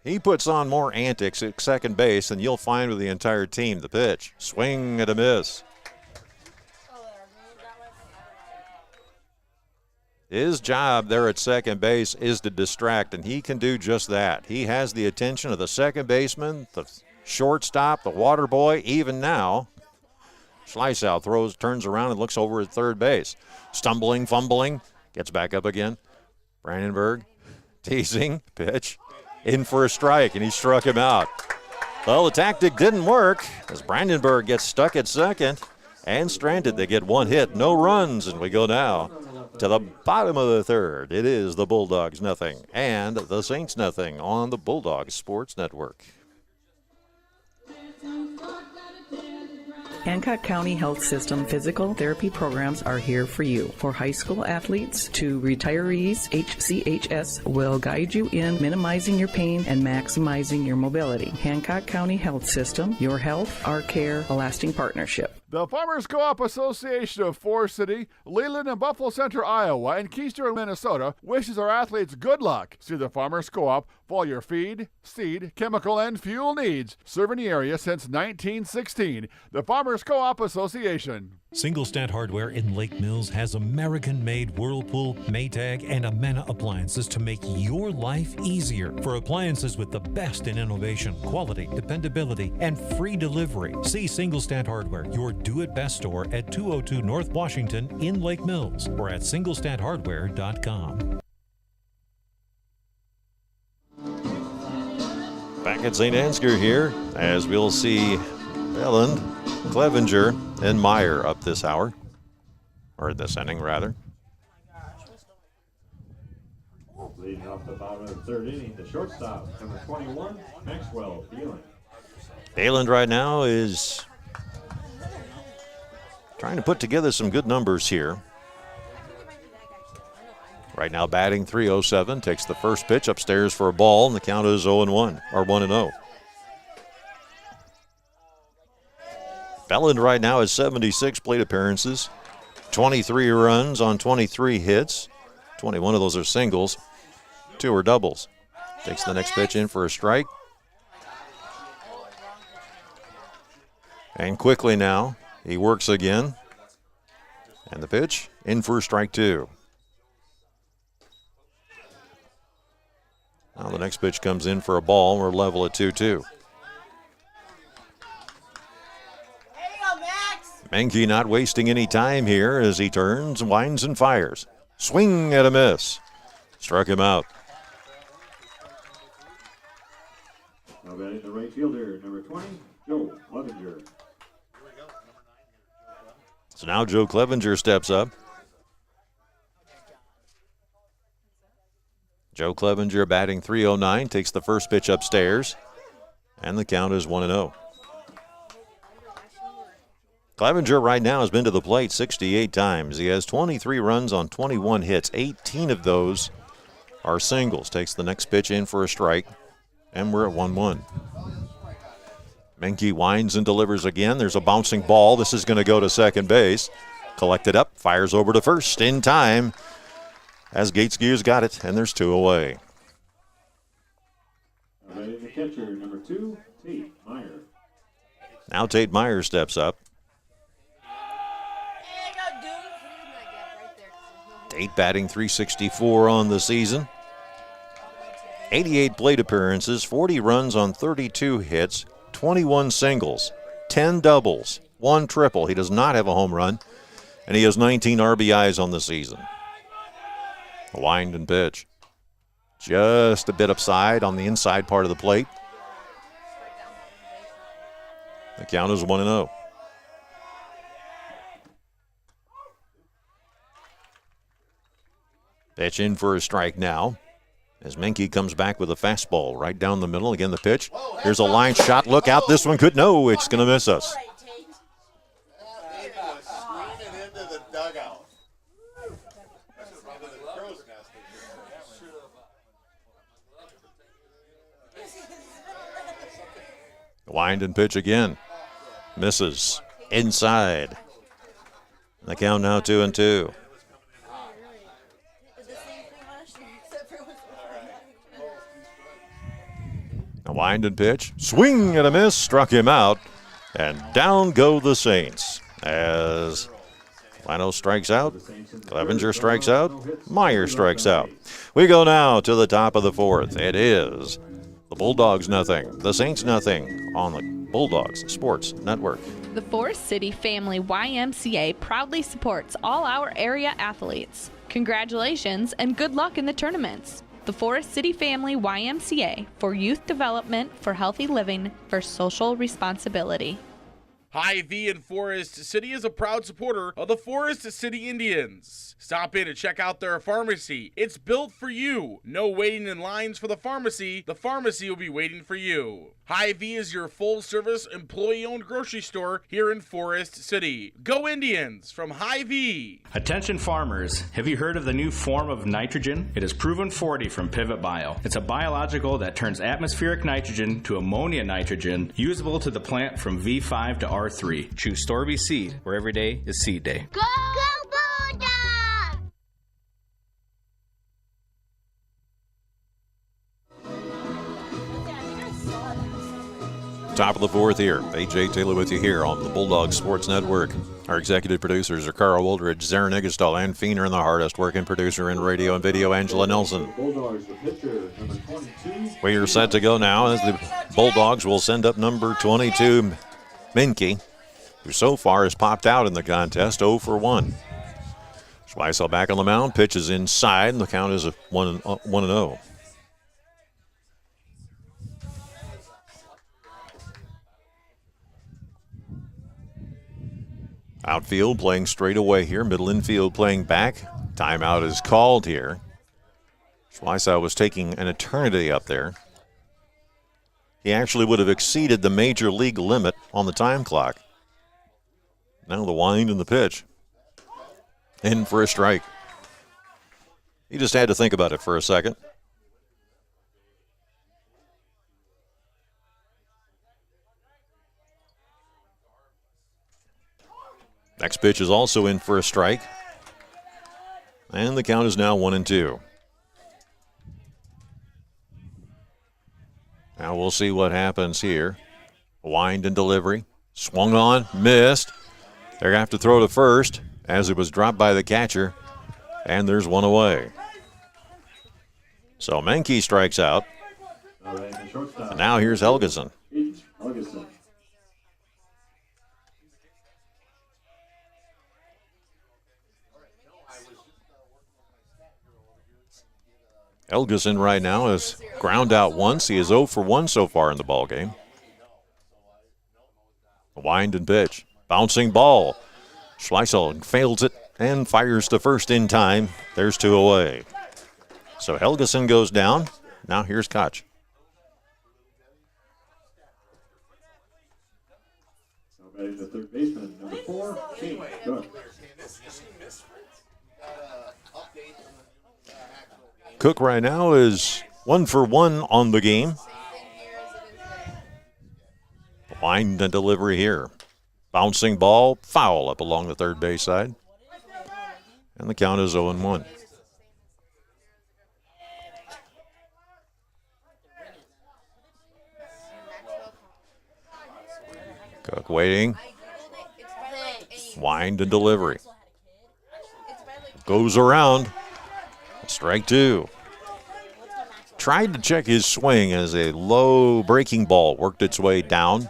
he puts on more antics at second base than you'll find with the entire team. The pitch, swing and a miss. His job there at second base is to distract, and he can do just that. He has the attention of the second baseman, the shortstop, the water boy, even now. Schleisow turns around and looks over at third base. Stumbling, fumbling, gets back up again. Brandenburg teasing, pitch, in for a strike, and he struck him out. Well, the tactic didn't work as Brandenburg gets stuck at second and stranded. They get one hit, no runs, and we go now to the bottom of the third. It is the Bulldogs nothing and the Saints nothing on the Bulldogs Sports Network. Hancock County Health System physical therapy programs are here for you. For high school athletes to retirees, HCHS will guide you in minimizing your pain and maximizing your mobility. Hancock County Health System, your health, our care, a lasting partnership. The Farmers Co-op Association of Forest City, Leland and Buffalo Center, Iowa, and Keystone, Minnesota wishes our athletes good luck. See the Farmers Co-op for all your feed, seed, chemical, and fuel needs. Serving the area since 1916. The Farmers Co-op Association. Singlestat Hardware in Lake Mills has American-made Whirlpool, Maytag, and Amana appliances to make your life easier. For appliances with the best in innovation, quality, dependability, and free delivery, see Singlestat Hardware, your do-it-best store at 202 North Washington in Lake Mills or at singlestathardware.com. Back at St. Ansgar here as we'll see Belland, Clevenger, and Meyer up this hour, or this inning rather. Leading off the bottom of the third inning, the shortstop, number 21, Maxwell Beeland. Beeland right now is trying to put together some good numbers here. Right now batting .307, takes the first pitch upstairs for a ball, and the count is 0-1, or 1-0. Belland right now has 76 plate appearances, 23 runs on 23 hits. 21 of those are singles, 2 are doubles. Takes the next pitch in for a strike. And quickly now, he works again. And the pitch in for strike 2. Now the next pitch comes in for a ball. We're level at 2-2. Menke not wasting any time here as he turns, winds, and fires. Swing and a miss. Struck him out. Now batting the right fielder, number 20, Joe Clevenger. So now Joe Clevenger steps up. Joe Clevenger batting .309, takes the first pitch upstairs, and the count is 1-0. Clevenger right now has been to the plate 68 times. He has 23 runs on 21 hits. 18 of those are singles. Takes the next pitch in for a strike, and we're at 1-1. Menke winds and delivers again. There's a bouncing ball. This is going to go to second base. Collected up, fires over to first in time as Gateskiew's got it, and there's 2 away. Ready the catcher, number 2, Tate Meyer. Now Tate Meyer steps up. Tate batting .364 on the season. 88 plate appearances, 40 runs on 32 hits, 21 singles, 10 doubles, 1 triple. He does not have a home run, and he has 19 RBIs on the season. A wind and pitch. Just a bit upside on the inside part of the plate. The count is 1-0. Pitch in for a strike now as Menke comes back with a fastball right down the middle. Again, the pitch. Here's a line shot. Look out. This one could. No, it's going to miss us. Wind and pitch again. Misses. Inside. The count now 2-2. A wind and pitch. Swing and a miss. Struck him out. And down go the Saints. As Lano strikes out. Clevenger strikes out. Meyer strikes out. We go now to the top of the fourth. It is the The Bulldogs nothing. The Saints nothing on the Bulldogs Sports Network. The Forest City Family YMCA proudly supports all our area athletes. Congratulations and good luck in the tournaments. The Forest City Family YMCA for youth development, for healthy living, for social responsibility. Hy-Vee in Forest City is a proud supporter of the Forest City Indians. Stop in and check out their pharmacy. It's built for you. No waiting in lines for the pharmacy. The pharmacy will be waiting for you. Hy-Vee is your full-service, employee-owned grocery store here in Forest City. Go Indians from Hy-Vee. Attention farmers, have you heard of the new form of nitrogen? It is Proven 40 from Pivot Bio. It's a biological that turns atmospheric nitrogen to ammonia nitrogen, usable to the plant from V5 to R3. Choose Storby Seed, where every day is seed day. Go Bulldogs! Top of the fourth here. A.J. Taylor with you here on the Bulldog Sports Network. Our executive producers are Carl Woldridge, Zarin Igestal, and Feener, and the hardest working producer in radio and video, Angela Nelson. We are set to go now as the Bulldogs will send up number 22, Menke, who so far has popped out in the contest, 0 for 1. Schweisel back on the mound, pitches inside, and the count is 1-0. Outfield playing straight away here. Middle infield playing back. Timeout is called here. Schweisau was taking an eternity up there. He actually would have exceeded the major league limit on the time clock. Now the wind and the pitch. In for a strike. He just had to think about it for a second. Next pitch is also in for a strike. And the count is now 1-2. Now we'll see what happens here. Wind and delivery. Swung on, missed. They're going to have to throw to first as it was dropped by the catcher. And there's one away. So Menke strikes out. And now here's Helgeson. Helgeson right now has ground out once. He is 0 for 1 so far in the ballgame. Wind and pitch. Bouncing ball. Schleisel fails it and fires to first in time. There's 2 away. So Helgeson goes down. Now here's Koch. The third baseman, number 4, Shane Cook. Cook right now is 1 for 1 on the game. Wind and delivery here. Bouncing ball, foul up along the third base side. And the count is 0-1. Cook waiting. Wind and delivery. Goes around. Strike 2. Tried to check his swing as a low breaking ball worked its way down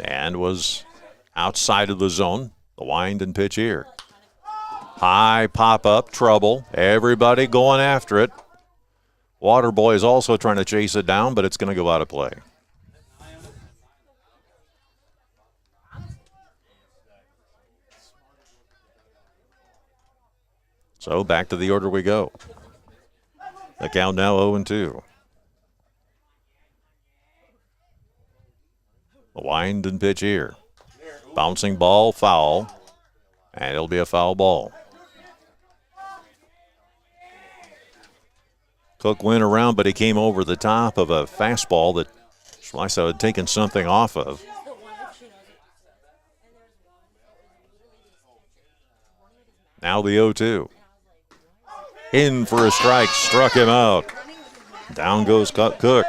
and was outside of the zone. The wind and pitch here. High pop up, trouble. Everybody going after it. Waterboy is also trying to chase it down, but it's going to go out of play. So back to the order we go. The count now 0-2. The wind and pitch here. Bouncing ball, foul. And it'll be a foul ball. Cook went around, but he came over the top of a fastball that Schleisel had taken something off of. Now the 0-2. In for a strike, struck him out. Down goes Cook.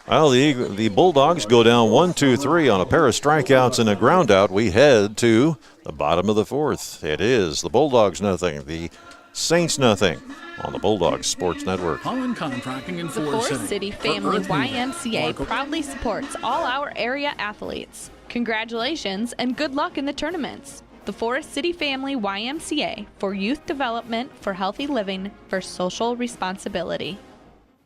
Well, the Bulldogs go down 1-2-3 on a pair of strikeouts and a ground out. We head to the bottom of the fourth. It is the Bulldogs nothing, the Saints nothing. on the Bulldogs Sports Network. Holland Contracting in The Forest Forest City Family YMCA proudly supports all our area athletes. Congratulations and good luck in the tournaments. The Forest City Family YMCA for youth development, for healthy living, for social responsibility.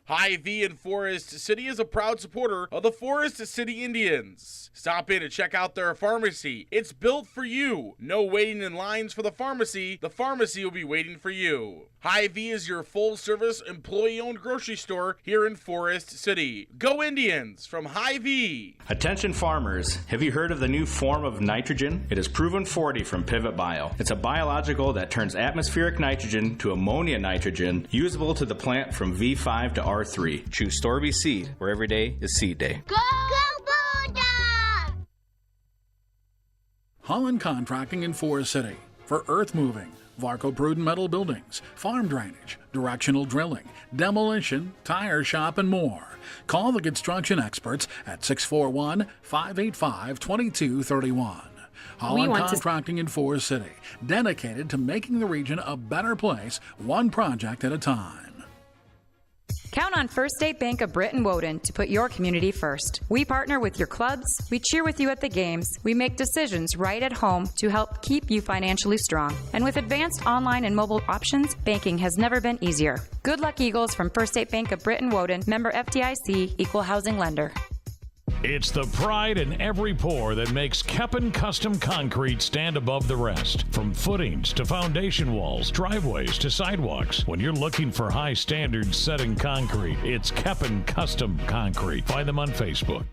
Hy-Vee in Forest City is a proud supporter of the Forest City Indians. Stop in and check out their pharmacy. It's built for you. No waiting in lines for the pharmacy. The pharmacy will be waiting for you. Hy-Vee is your full-service, employee-owned grocery store here in Forest City. Go Indians from Hy-Vee. Attention farmers, have you heard of the new form of nitrogen? It is Proven 40 from Pivot Bio. It's a biological that turns atmospheric nitrogen to ammonia nitrogen, usable to the plant from V5 to R3. Choose Storby Seed, where every day is seed day. Go Bulldogs! Holland Contracting in Forest City for earth moving, Varco Pruden metal buildings, farm drainage, directional drilling, demolition, tire shop, and more. Call the construction experts at 641-585-2231. Holland Contracting in Forest City, dedicated to making the region a better place, one project at a time. Count on First State Bank of Britain Woden to put your community first. We partner with your clubs, we cheer with you at the games, we make decisions right at home to help keep you financially strong. And with advanced online and mobile options, banking has never been easier. Good luck, Eagles, from First State Bank of Britain Woden, member FDIC, equal housing lender. It's the pride in every pour that makes Keppen Custom Concrete stand above the rest. From footings to foundation walls, driveways to sidewalks. When you're looking for high standards set in concrete, it's Keppen Custom Concrete. Find them on Facebook.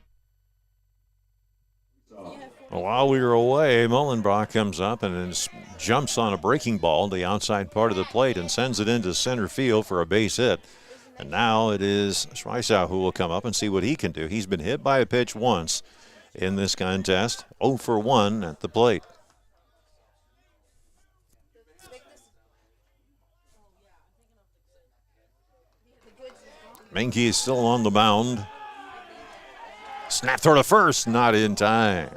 While we were away, Mullenbrock comes up and jumps on a breaking ball to the outside part of the plate and sends it into center field for a base hit. And now it is Schweisau who will come up and see what he can do. He's been hit by a pitch once in this contest, 0 for 1 at the plate. Menke is still on the mound. Snap throw to first, not in time.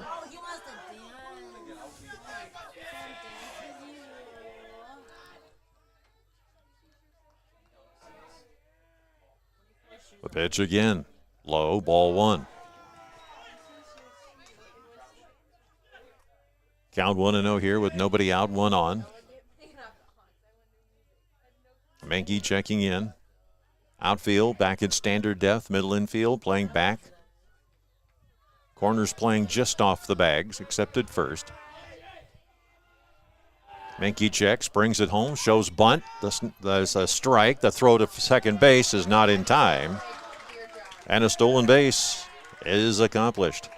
The pitch again, low, ball 1. Count 1-0 here with nobody out, 1 on. Menke checking in. Outfield back in standard depth, middle infield playing back. Corners playing just off the bags, except at first. Menke checks, brings it home, shows bunt. There's a strike. The throw to second base is not in time. And a stolen base is accomplished.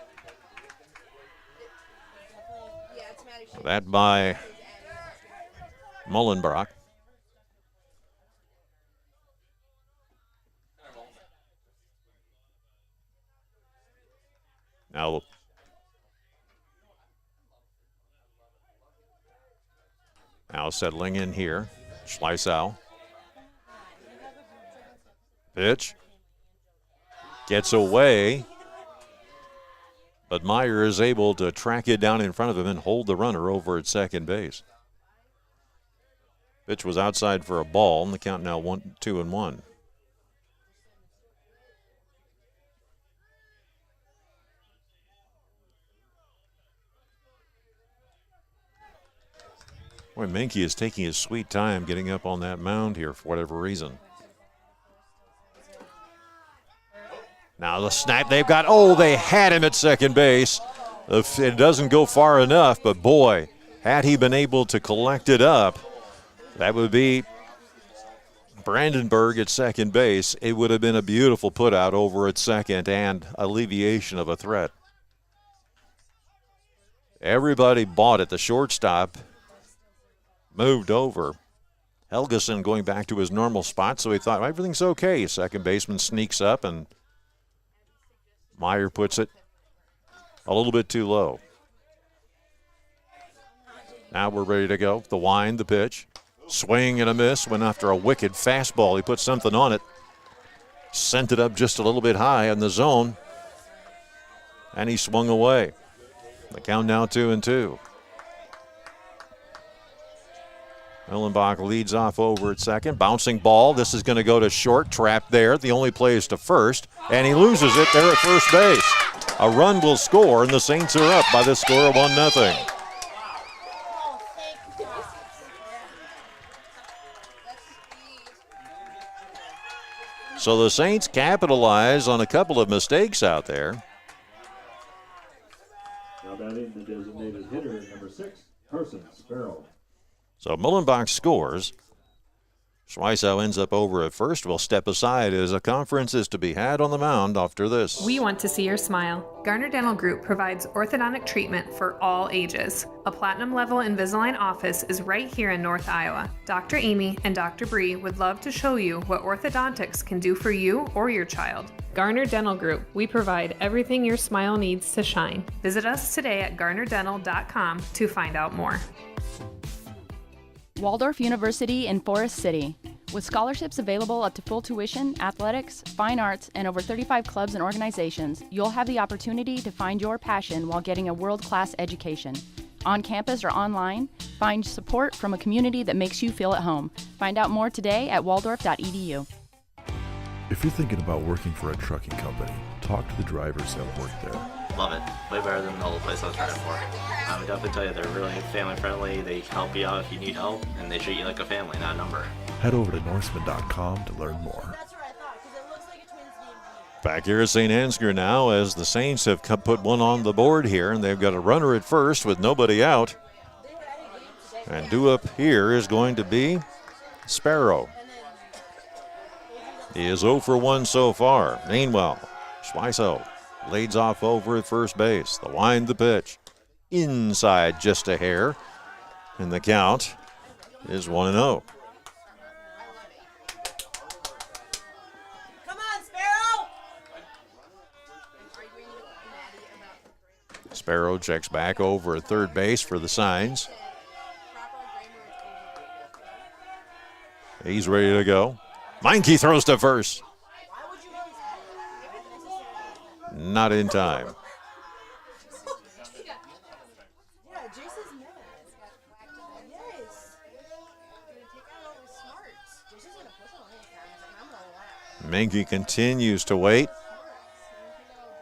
That by Mullenbrock. Now settling in here, Schleisau. Pitch. Gets away. But Meyer is able to track it down in front of him and hold the runner over at second base. Pitch was outside for a ball, and the count now 1-2-1. Boy, Menke is taking his sweet time getting up on that mound here for whatever reason. Now the snap they've got, they had him at second base. It doesn't go far enough, but boy, had he been able to collect it up, that would be Brandenburg at second base. It would have been a beautiful put out over at second and alleviation of a threat. Everybody bought it. The shortstop moved over. Helgeson going back to his normal spot, so he thought everything's okay. Second baseman sneaks up, and Meyer puts it a little bit too low. Now we're ready to go. The wind, the pitch. Swing and a miss. Went after a wicked fastball. He put something on it. Sent it up just a little bit high in the zone. And he swung away. The count now 2-2. Millenbach leads off over at second. Bouncing ball. This is going to go to short. Trapped there. The only play is to first. And he loses it there at first base. A run will score, and the Saints are up by the score of 1-0. So the Saints capitalize on a couple of mistakes out there. Now batting the designated hitter, number 6, Carson Sparrow. So Mullenbach scores. Schweisau ends up over at first. Will step aside as a conference is to be had on the mound after this. We want to see your smile. Garner Dental Group provides orthodontic treatment for all ages. A platinum level Invisalign office is right here in North Iowa. Dr. Amy and Dr. Bree would love to show you what orthodontics can do for you or your child. Garner Dental Group, we provide everything your smile needs to shine. Visit us today at garnerdental.com to find out more. Waldorf University in Forest City. With scholarships available up to full tuition, athletics, fine arts, and over 35 clubs and organizations, you'll have the opportunity to find your passion while getting a world-class education. On campus or online, find support from a community that makes you feel at home. Find out more today at waldorf.edu. If you're thinking about working for a trucking company, talk to the drivers that work there. Love it. Way better than the old place I was driving for. I would definitely tell you they're really family friendly. They help you out if you need help, and they treat you like a family, not a number. Head over to Norseman.com to learn more. Back here at St. Ansgar now as the Saints have put one on the board here, and they've got a runner at first with nobody out. And due up here is going to be Sparrow. He is 0 for 1 so far. Meanwhile, Schweisau leads off over at first base. The wind, the pitch. Inside just a hair. And the count is 1-0. Come on, Sparrow! Sparrow checks back over at third base for the signs. He's ready to go. Meinke throws to first. Not in time. Meinke continues to wait.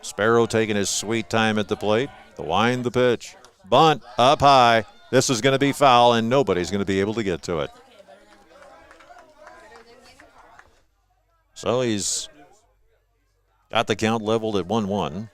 Sparrow taking his sweet time at the plate. The wind, the pitch. Bunt up high. This is going to be foul, and nobody's going to be able to get to it. So he's got the count leveled at 1-1.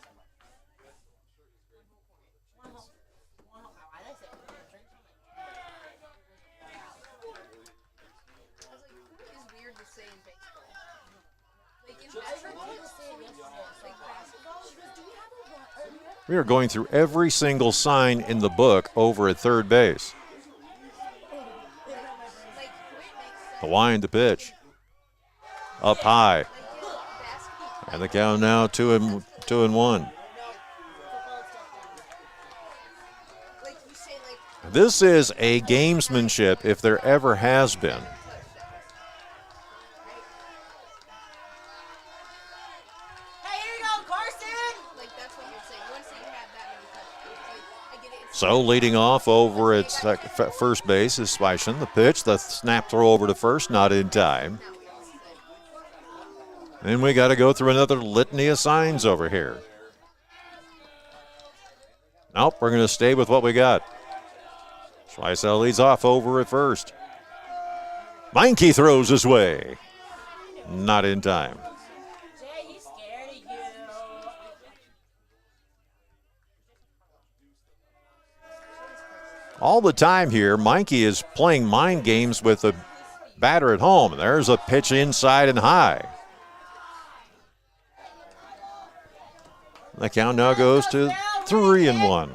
We are going through every single sign in the book over at third base. The wind, the pitch. Up high. And the count now 2-1. This is a gamesmanship if there ever has been. So leading off over at first base is Speichen. The pitch, the snap throw over to first, not in time. And we got to go through another litany of signs over here. Nope, we're going to stay with what we got. Schweisau leads off over at first. Meinke throws his way. Not in time. All the time here, Meinke is playing mind games with the batter at home. There's a pitch inside and high. The count now goes to 3-1.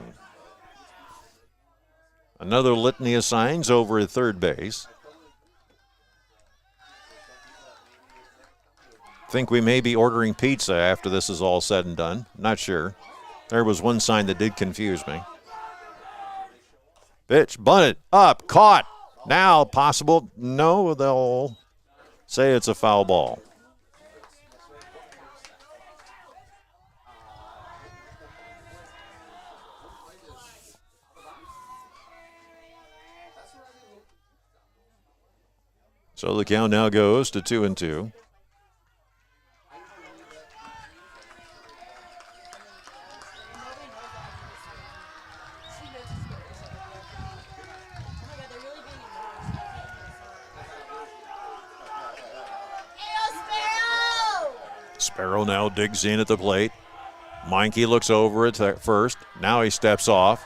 Another litany of signs over at third base. Think we may be ordering pizza after this is all said and done. Not sure. There was one sign that did confuse me. Pitch, bunted, up, caught. Now possible. No, they'll say it's a foul ball. So the count now goes to 2-2. Sparrow now digs in at the plate. Meinke looks over at first. Now he steps off.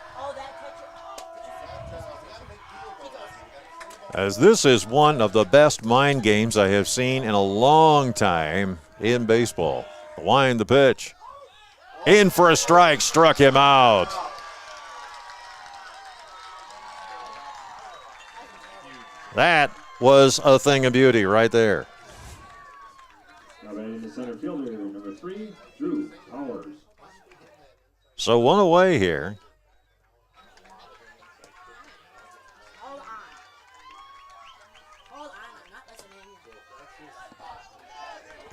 As this is one of the best mind games I have seen in a long time in baseball. The wind, the pitch. In for a strike, struck him out. That was a thing of beauty right there. Now batting the center fielder, number 3, Drew Powers. So one away here.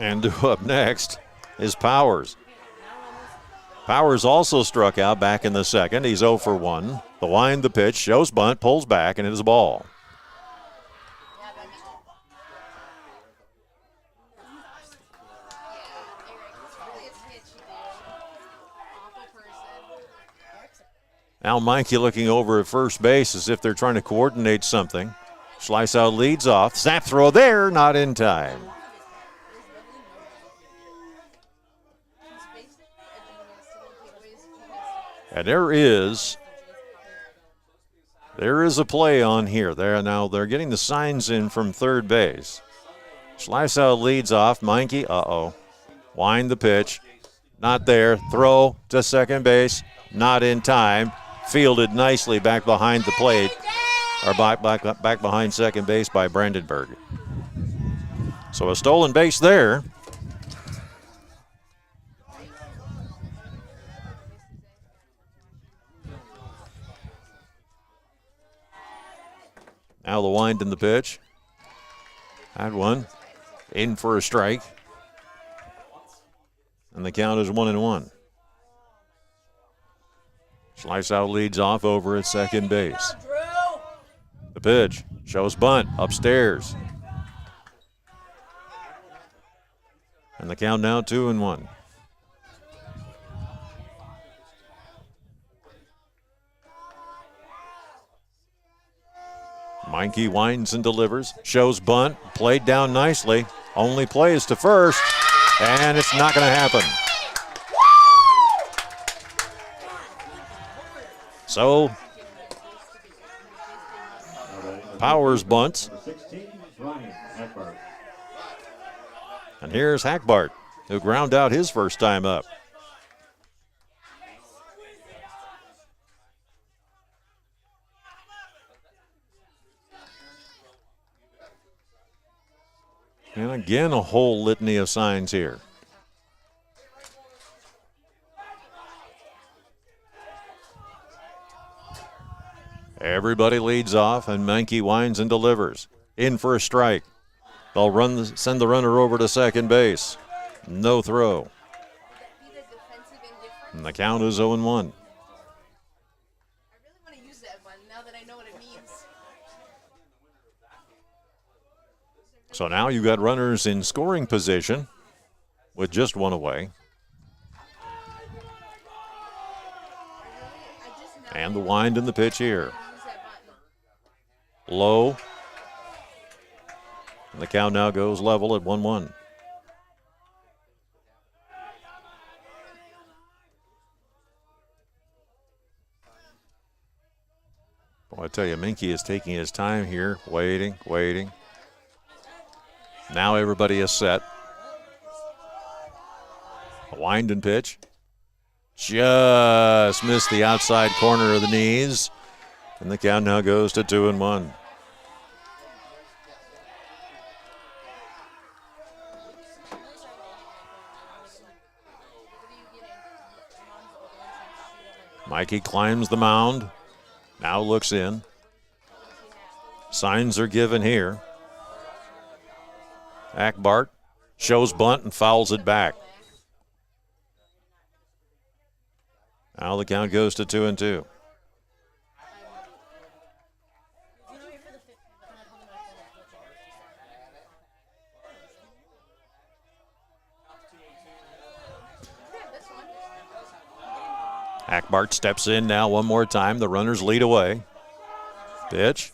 And up next is Powers. Powers also struck out back in the second. He's 0 for 1. The wind, the pitch, shows bunt, pulls back, and it is a ball. Now Meinke looking over at first base as if they're trying to coordinate something. Slice out leads off. Snap throw there, not in time. And there is a play on here. They're getting the signs in from third base. Slice out leads off. Meinke, wind the pitch. Not there. Throw to second base. Not in time. Fielded nicely back behind the plate. Or back behind second base by Brandenburg. So a stolen base there. Now the wind in the pitch. Had one. In for a strike. And the count is 1-1. Slice out leads off over at second base. The pitch shows bunt upstairs. And the count now 2-1. Meinke winds and delivers, shows bunt, played down nicely, only plays to first, and it's not going to happen. So, Powers bunts. And here's Hackbart, who ground out his first time up. And again, a whole litany of signs here. Everybody leads off, and Meinke winds and delivers. In for a strike. They'll send the runner over to second base. No throw. And the count is 0-1. So now you've got runners in scoring position with just one away. And the wind in the pitch here. Low. And the count now goes level at 1-1. Boy, I tell you, Meinke is taking his time here, waiting. Now everybody is set. A wind and pitch. Just missed the outside corner of the knees. And the count now goes to 2-1. Meinke climbs the mound. Now looks in. Signs are given here. Hackbart shows bunt and fouls it back. Now the count goes to 2-2. Hackbart steps in now one more time. The runners lead away. Pitch.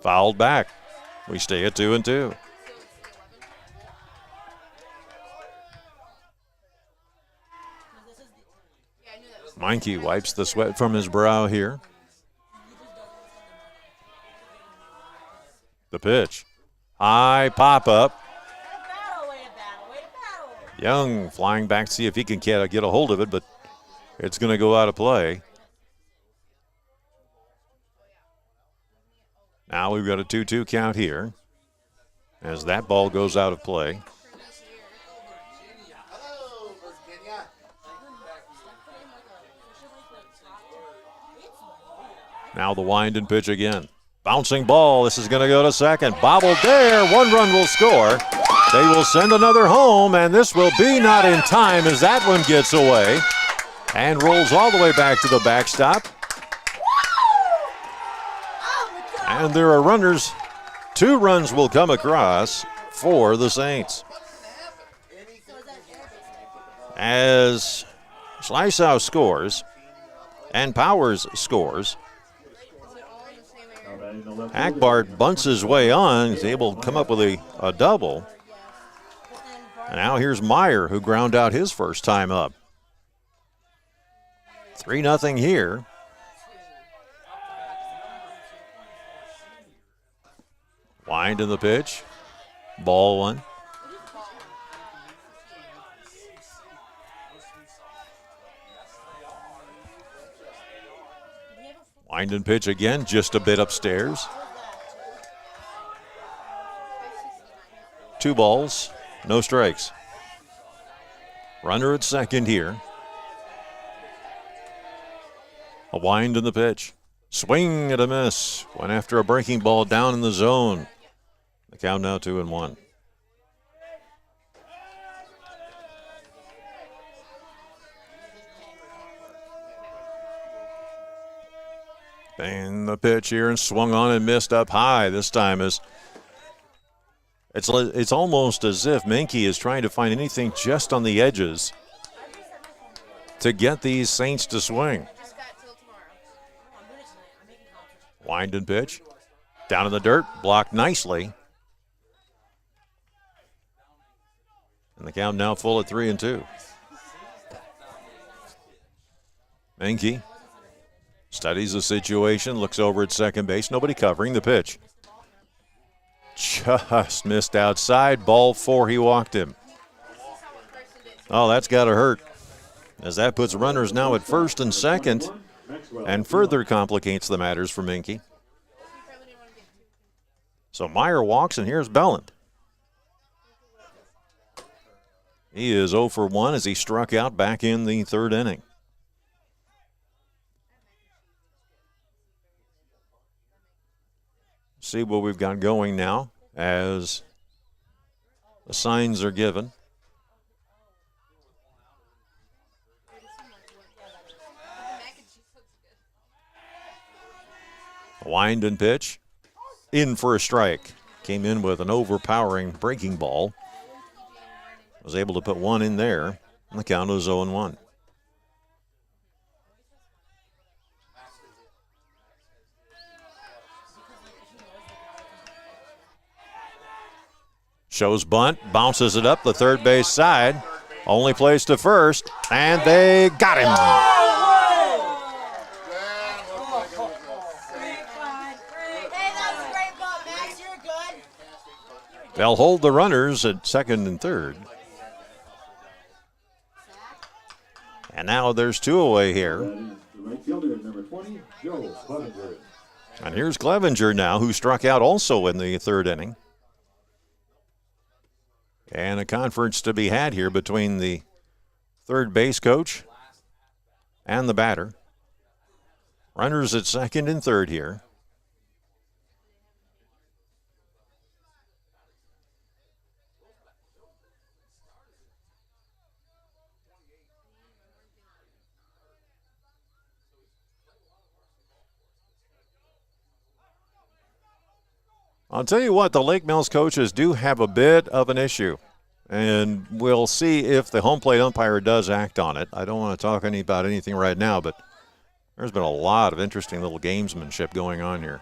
Fouled back. We stay at 2-2. Meinke wipes the sweat from his brow here. The pitch. High pop up. Young flying back to see if he can get a hold of it, but it's going to go out of play. Now we've got a 2-2 count here as that ball goes out of play. Now the wind and pitch again. Bouncing ball. This is going to go to second. Bobbled there. 1 run will score. They will send another home, and this will be not in time as that one gets away and rolls all the way back to the backstop. And there are runners. 2 runs will come across for the Saints. As Schleißau scores and Powers scores, Hackbart bunts his way on. He's able to come up with a double. And now here's Meyer, who ground out his first time up. 3-0 here. Wind in the pitch. Ball 1. Wind and pitch again, just a bit upstairs. 2 balls, no strikes. Runner at second here. A wind in the pitch. Swing and a miss. Went after a breaking ball down in the zone. The count now 2-1. And the pitch here and swung on and missed up high. This time it's almost as if Meinke is trying to find anything just on the edges to get these Saints to swing. Wind and pitch. Down in the dirt, blocked nicely. And the count now full at 3-2. Meinke studies the situation, looks over at second base. Nobody covering the pitch. Just missed outside. Ball 4, he walked him. Oh, that's got to hurt, as that puts runners now at first and second and further complicates the matters for Meinke. So Meyer walks, and here's Belland. He is 0 for 1 as he struck out back in the 3rd inning. See what we've got going now as the signs are given. Wind and pitch. In for a strike. Came in with an overpowering breaking ball. Was able to put 1 in there. And the count is 0-1. Shows bunt, bounces it up the third base side. Only place to first, and they got him. They'll hold the runners at second and third. And now there's 2 away here. And here's Clevenger now, who struck out also in the 3rd inning. And a conference to be had here between the third base coach and the batter. Runners at second and third here. I'll tell you what, the Lake Mills coaches do have a bit of an issue And we'll see if the home plate umpire does act on it. I don't want to talk about anything right now, but there's been a lot of interesting little gamesmanship going on here.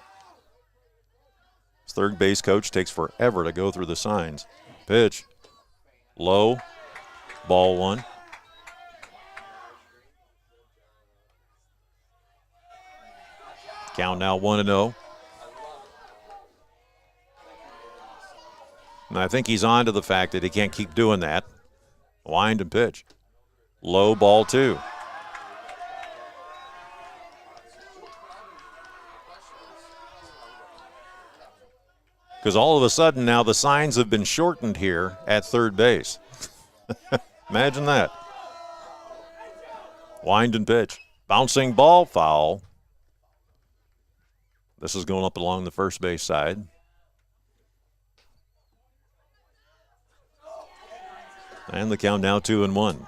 This third base coach takes forever to go through the signs. Pitch. Low. Ball one. Count now 1-0. And I think he's on to the fact that he can't keep doing that. Wind and pitch. Low, ball two. Because all of a sudden now the signs have been shortened here at third base. Imagine that. Wind and pitch. Bouncing ball, foul. This is going up along the first base side. And the count now 2-1.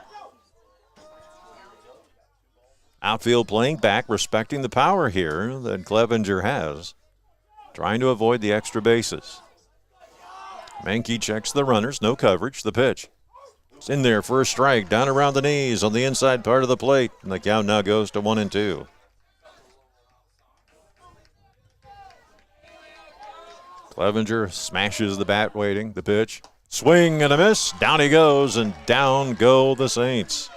Outfield playing back, respecting the power here that Clevenger has. Trying to avoid the extra bases. Mankey checks the runners, no coverage, the pitch. It's in there for a strike, down around the knees on the inside part of the plate. And the count now goes to 1-2. Clevenger smashes the bat waiting, the pitch. Swing and a miss. Down he goes, and down go the Saints.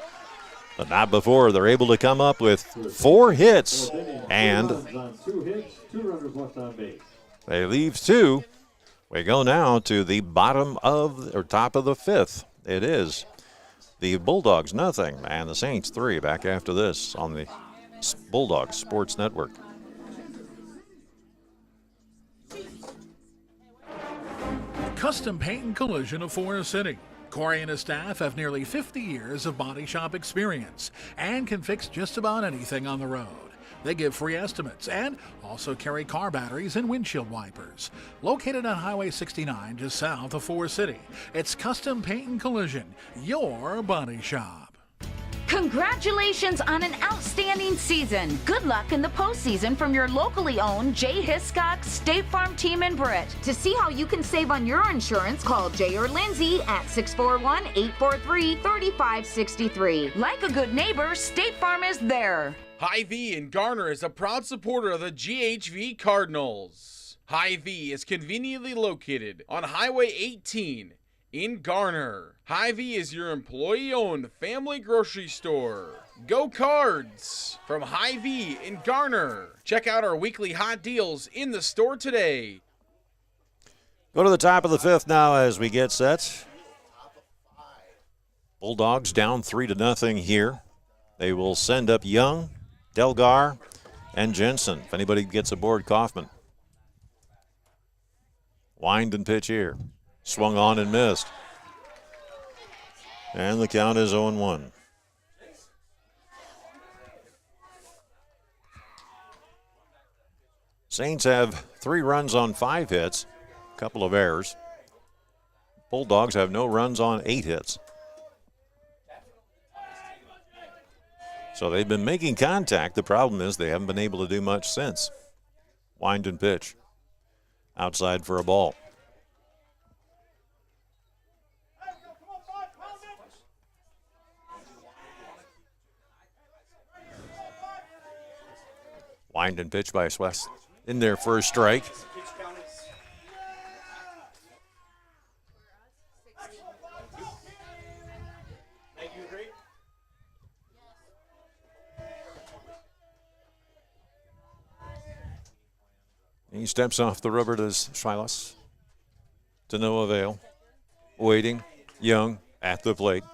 But not before they're able to come up with 4 hits, and they leave 2. We go now to the top of the 5th. It is the Bulldogs 0 and the Saints 3. Back after this on the Bulldogs Sports Network. Custom Paint and Collision of Forest City. Corey and his staff have nearly 50 years of body shop experience and can fix just about anything on the road. They give free estimates and also carry car batteries and windshield wipers. Located on Highway 69 just south of Forest City, it's Custom Paint and Collision, your body shop. Congratulations on an outstanding season. Good luck in the postseason from your locally owned Jay Hiscox State Farm team in Britt. To see how you can save on your insurance, call Jay or Lindsay at 641-843-3563. Like a good neighbor, State Farm is there. Hy-Vee in Garner is a proud supporter of the GHV Cardinals. Hy-Vee is conveniently located on Highway 18 in Garner. Hy-Vee is your employee-owned family grocery store. Go Cards from Hy-Vee in Garner. Check out our weekly hot deals in the store today. Go to the top of the 5th now as we get set. Bulldogs down 3-0 here. They will send up Young, Delgar, and Jensen. If anybody gets aboard Kaufman. Wind and pitch here. Swung on and missed. And the count is 0-1. Saints have 3 runs on 5 hits, a couple of errors. Bulldogs have no runs on 8 hits. So they've been making contact. The problem is they haven't been able to do much since. Wind and pitch. Outside for a ball. Wind and pitch by West. In there for a strike. He steps off the rubber to Silas. To no avail. Waiting. Young at the plate.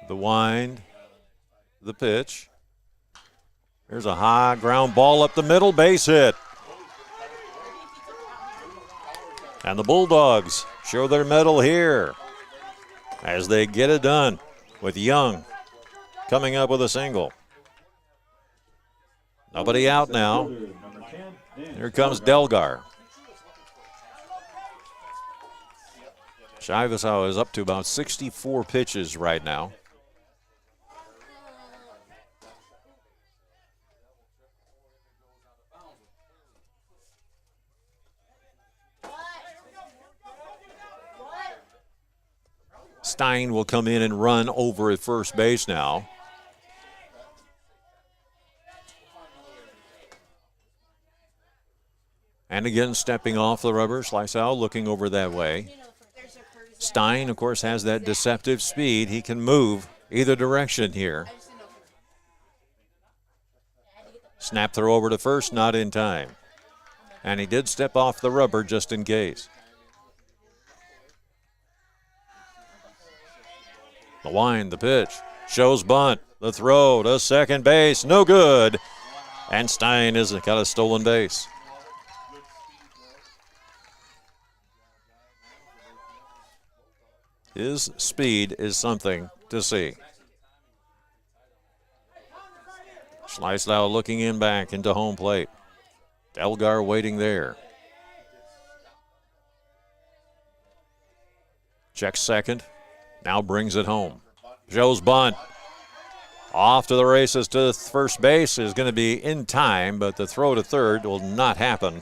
The wind, the pitch. There's a high ground ball up the middle, base hit. And the Bulldogs show their mettle here as they get it done with Young coming up with a single. Nobody out now. Here comes Delgar. Shivasau is up to about 64 pitches right now. Stein will come in and run over at first base now. And again, stepping off the rubber, Sliceau looking over that way. Stein, of course, has that deceptive speed. He can move either direction here. Snap throw over to first, not in time. And he did step off the rubber just in case. The wind, the pitch, shows bunt. The throw to second base, no good. And Stein has got a stolen base. His speed is something to see. Sliceau looking in back into home plate. Delgar waiting there. Checks second. Now brings it home. Joe's bunt. Off to the races to first base is going to be in time, but the throw to third will not happen.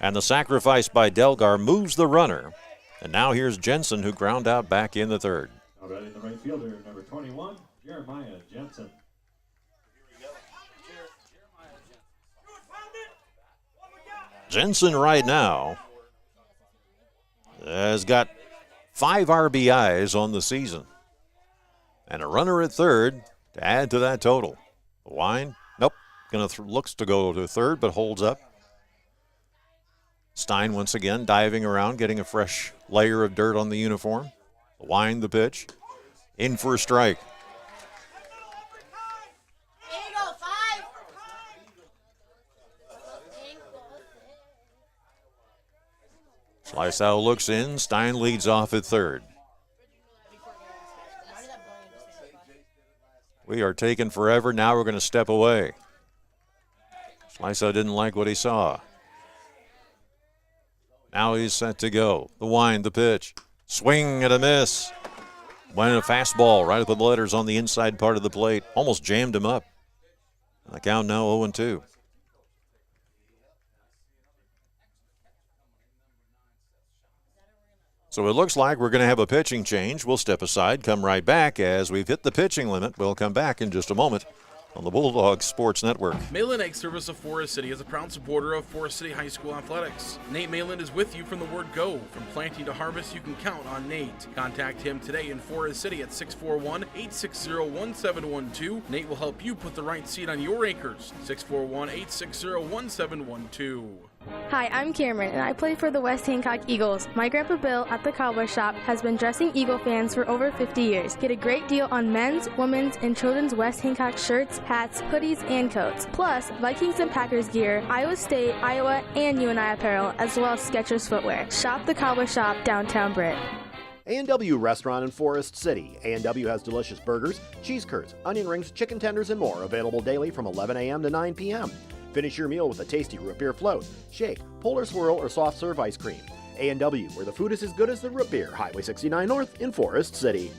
And the sacrifice by Delgar moves the runner. And now here's Jensen, who ground out back in the third. All right, in the right fielder, number 21, Jeremiah Jensen. Jensen right now has got 5 RBIs on the season. And a runner at third to add to that total. The wind, nope, looks to go to third, but holds up. Stein once again diving around, getting a fresh layer of dirt on the uniform. The wind, the pitch, in for a strike. Sliceau looks in. Stein leads off at third. We are taking forever. Now we're going to step away. Sliceau didn't like what he saw. Now he's set to go. The wind, the pitch. Swing and a miss. Went a fastball right up the letters on the inside part of the plate. Almost jammed him up. The count now 0-2. So it looks like we're going to have a pitching change. We'll step aside, come right back as we've hit the pitching limit. We'll come back in just a moment on the Bulldogs Sports Network. Malin Egg Service of Forest City is a proud supporter of Forest City High School athletics. Nate Malin is with you from the word go. From planting to harvest, you can count on Nate. Contact him today in Forest City at 641-860-1712. Nate will help you put the right seed on your acres. 641-860-1712. Hi, I'm Cameron, and I play for the West Hancock Eagles. My Grandpa Bill at the Cowboy Shop has been dressing Eagle fans for over 50 years. Get a great deal on men's, women's, and children's West Hancock shirts, hats, hoodies, and coats. Plus, Vikings and Packers gear, Iowa State, Iowa, and UNI apparel, as well as Skechers footwear. Shop the Cowboy Shop, downtown Britt. A&W Restaurant in Forest City. A&W has delicious burgers, cheese curds, onion rings, chicken tenders, and more, available daily from 11 a.m. to 9 p.m. Finish your meal with a tasty root beer float, shake, polar swirl, or soft serve ice cream. A&W, where the food is as good as the root beer. Highway 69 North in Forest City.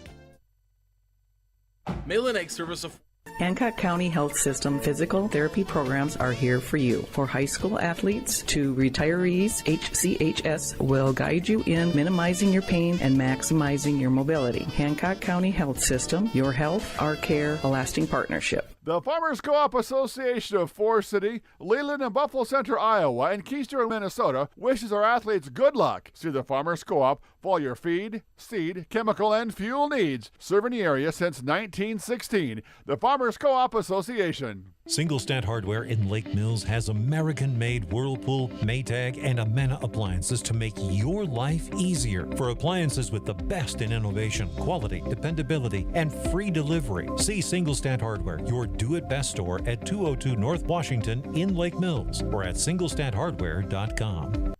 Malin Egg Service of Hancock County Health System physical therapy programs are here for you. For high school athletes to retirees, HCHS will guide you in minimizing your pain and maximizing your mobility. Hancock County Health System, your health, our care, a lasting partnership. The Farmers Co-op Association of Forest City, Leland and Buffalo Center, Iowa, and Keystone, Minnesota wishes our athletes good luck. See the Farmers Co-op for all your feed, seed, chemical, and fuel needs. Serving the area since 1916. The Farmers Co-op Association. Singlestat Hardware in Lake Mills has American-made Whirlpool, Maytag, and Amana appliances to make your life easier. For appliances with the best in innovation, quality, dependability, and free delivery, see Singlestat Hardware, your do-it-best store at 202 North Washington in Lake Mills or at singlestathardware.com.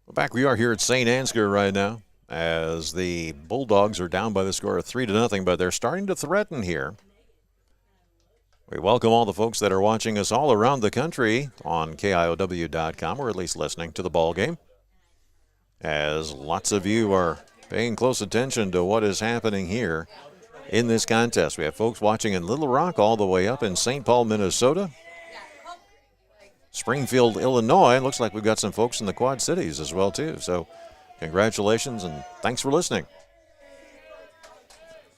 Well, back we are here at St. Ansgar right now as the Bulldogs are down by the score of 3-0, but they're starting to threaten here. We welcome all the folks that are watching us all around the country on KIOW.com, or at least listening to the ball game, as lots of you are paying close attention to what is happening here in this contest. We have folks watching in Little Rock all the way up in St. Paul, Minnesota, Springfield, Illinois. It looks like we've got some folks in the Quad Cities as well, too. So congratulations and thanks for listening.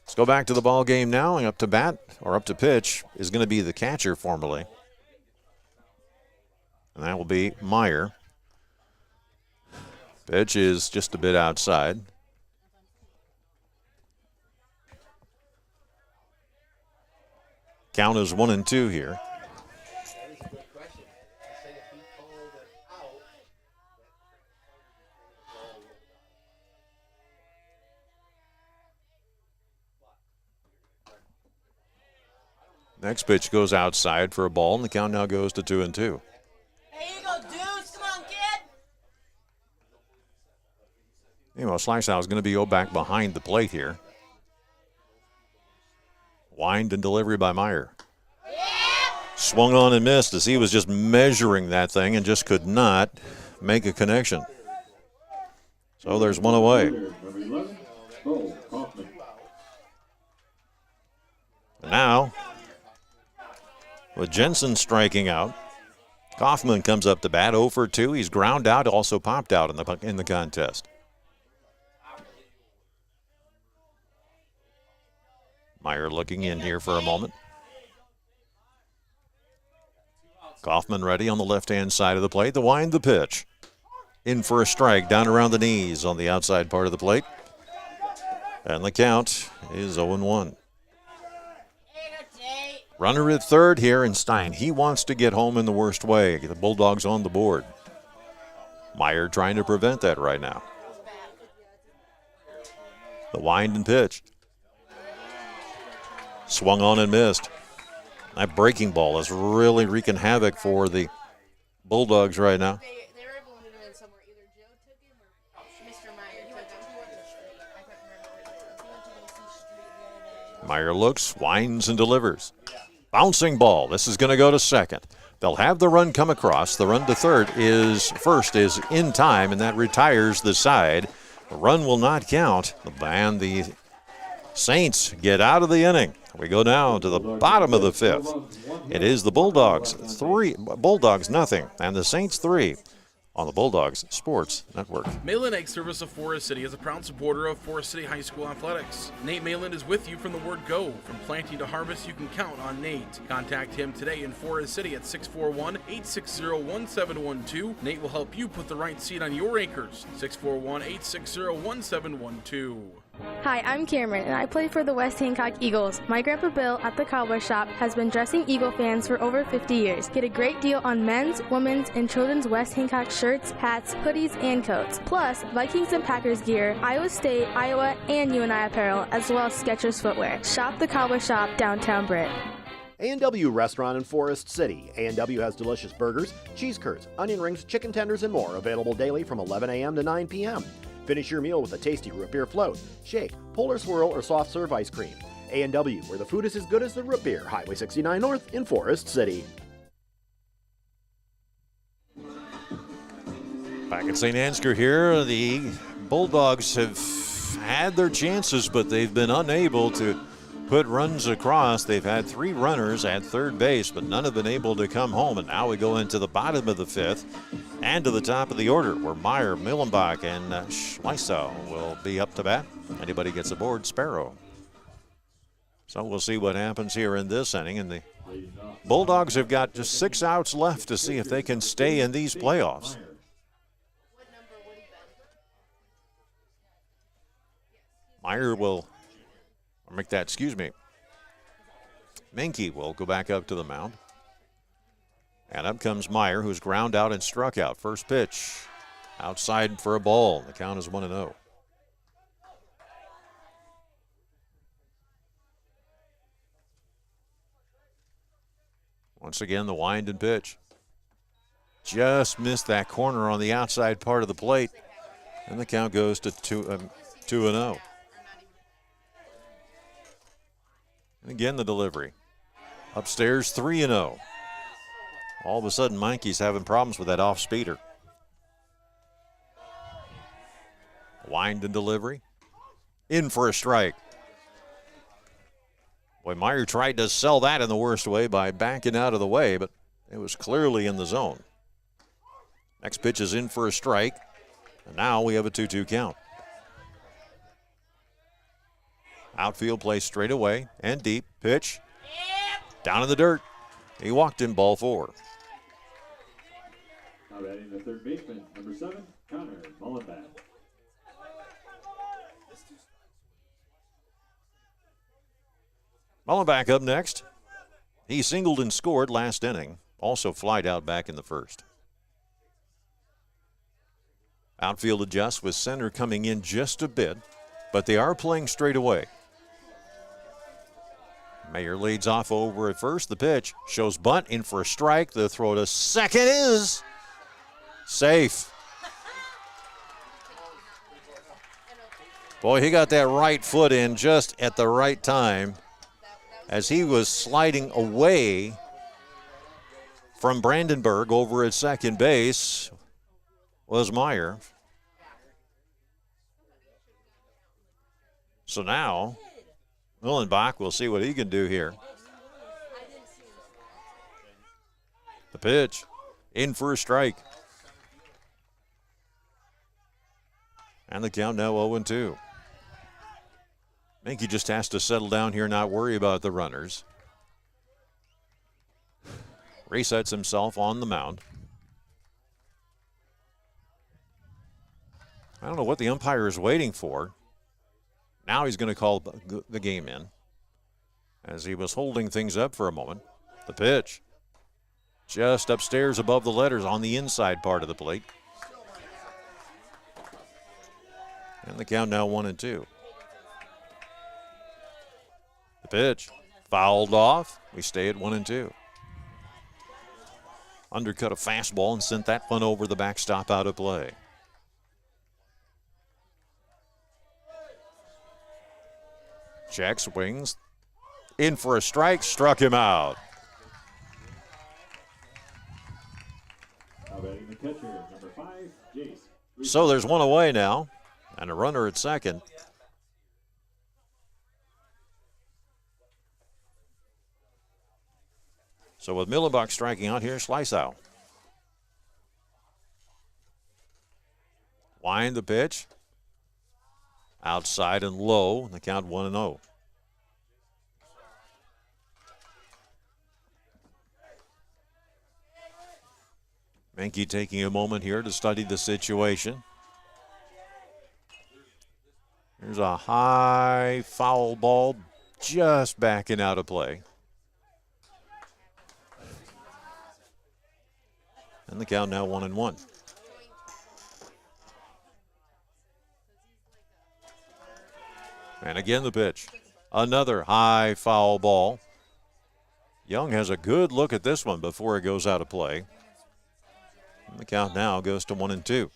Let's go back to the ball game now, and up to bat, or up to pitch, is going to be the catcher formerly. And that will be Meyer. Pitch is just a bit outside. Count is 1-2 here. Next pitch goes outside for a ball, and the count now goes to 2-2. Hey, Eagle Deuce, come on, kid. Anyway, Sliceout is going to be back behind the plate here. Wind and delivery by Meyer. Swung on and missed as he was just measuring that thing and just could not make a connection. So there's one away. And now, with Jensen striking out, Kaufman comes up to bat 0 for 2. He's ground out, also popped out in the contest. Meyer looking in here for a moment. Kaufman ready on the left-hand side of the plate. The wind, the pitch. In for a strike, down around the knees on the outside part of the plate. And the count is 0-1. Runner at third here in Stein. He wants to get home in the worst way. Get the Bulldogs on the board. Meyer trying to prevent that right now. The wind and pitch. Swung on and missed. That breaking ball is really wreaking havoc for the Bulldogs right now. Meyer looks, winds, and delivers. Bouncing ball. This is going to go to second. They'll have the run come across. The run to first is in time, and that retires the side. The run will not count, and the Saints get out of the inning. We go now to the bottom of the fifth. It is the Bulldogs 3, Bulldogs nothing, and the Saints 3 on the Bulldogs Sports Network. Malin Egg Service of Forest City is a proud supporter of Forest City High School athletics. Nate Malin is with you from the word go. From planting to harvest, you can count on Nate. Contact him today in Forest City at 641-860-1712. Nate will help you put the right seed on your acres. 641-860-1712. Hi, I'm Cameron, and I play for the West Hancock Eagles. My Grandpa Bill at the Cowboy Shop has been dressing Eagle fans for over 50 years. Get a great deal on men's, women's, and children's West Hancock shirts, hats, hoodies, and coats. Plus, Vikings and Packers gear, Iowa State, Iowa, and UNI apparel, as well as Skechers footwear. Shop the Cowboy Shop, downtown Britt. A&W Restaurant in Forest City. A&W has delicious burgers, cheese curds, onion rings, chicken tenders, and more, available daily from 11 a.m. to 9 p.m. Finish your meal with a tasty root beer float, shake, polar swirl, or soft serve ice cream. A&W, where the food is as good as the root beer. Highway 69 North in Forest City. Back at St. Ansgar here, the Bulldogs have had their chances, but they've been unable to put runs across. They've had 3 runners at third base, but none have been able to come home. And now we go into the bottom of the fifth and to the top of the order, where Meyer, Millenbach, and Schleisau will be up to bat. Anybody gets aboard, Sparrow. So we'll see what happens here in this inning. And the Bulldogs have got just 6 outs left to see if they can stay in these playoffs. Meyer will, or make that, excuse me. Menke will go back up to the mound. And up comes Meyer, who's ground out and struck out. First pitch, outside for a ball. The count is 1-0. Once again, the wind and pitch. Just missed that corner on the outside part of the plate. And the count goes to 2-0. And again, the delivery. Upstairs, 3-0. All of a sudden, Mikey's having problems with that off-speeder. Wind and delivery. In for a strike. Boy, Meyer tried to sell that in the worst way by backing out of the way, but it was clearly in the zone. Next pitch is in for a strike. And now we have a 2-2 count. Outfield play straight away and deep. Pitch. Down in the dirt. He walked in, ball 4. Now batting the third baseman, number 7, Connor Mullenback. Mullenback up next. He singled and scored last inning. Also flied out back in the first. Outfield adjusts with center coming in just a bit, but they are playing straight away. Mayer leads off over at first. The pitch shows bunt in for a strike. The throw to second is safe. Boy, he got that right foot in just at the right time as he was sliding away from Brandenburg over at second base was Meyer. So now Mullenbach will see what he can do here. The pitch in for a strike. And the count now 0-2. I think he just has to settle down here and not worry about the runners. Resets himself on the mound. I don't know what the umpire is waiting for. Now he's going to call the game in as he was holding things up for a moment. The pitch just upstairs above the letters on the inside part of the plate. And the count now 1-2. The pitch fouled off. We stay at 1-2. Undercut a fastball and sent that one over the backstop out of play. Check swings in for a strike, struck him out. Now batting the catcher, number 5, Jace. So there's one away now and a runner at second. So with Mullenbach striking out here, Schleisow. Wind the pitch. Outside and low, the count 1-0. Menke taking a moment here to study the situation. Here's a high foul ball just backing out of play. And the count now 1-1. And again the pitch. Another high foul ball. Young has a good look at this one before it goes out of play. And the count now goes to 1-2.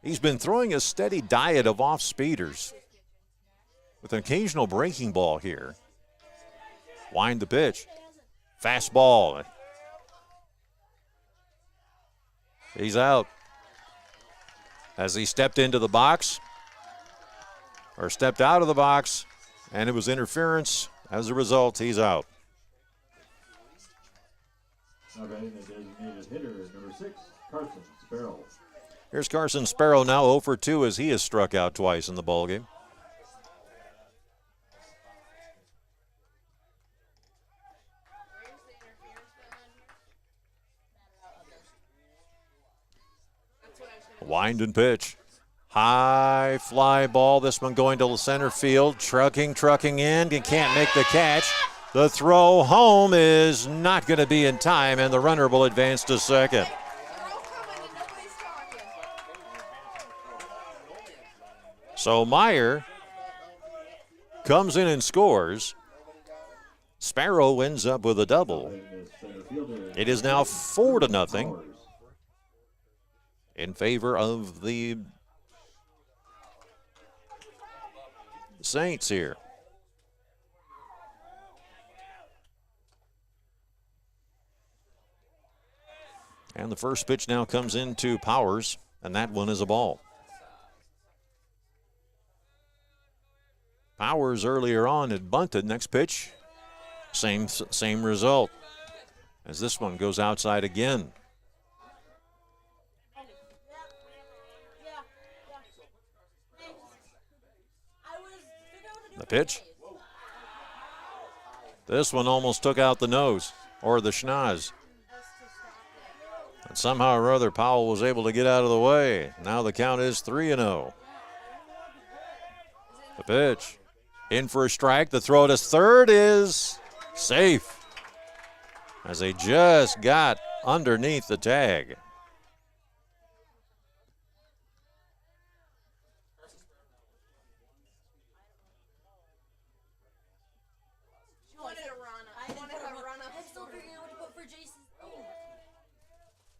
He's been throwing a steady diet of off-speeders with an occasional breaking ball here. Wind the pitch. Fastball. He's out. As he stepped into the box, or stepped out of the box, and it was interference. As a result, he's out. Now batting the designated hitter, number 6, Carson Sparrow. Here's Carson Sparrow now 0 for 2 as he has struck out twice in the ballgame. Wind and pitch. High fly ball. This one going to center field. Trucking in. He can't make the catch. The throw home is not going to be in time, and the runner will advance to second. So Meyer comes in and scores. Sparrow ends up with a double. It is now 4-0 in favor of the Saints here. And the first pitch now comes into Powers, and that one is a ball. Powers earlier on had bunted. Next pitch, same result. As this one goes outside again. The pitch. This one almost took out the nose, or the schnoz. And somehow or other, Powell was able to get out of the way. Now the count is 3-0. The pitch. In for a strike. The throw to third is safe, as they just got underneath the tag.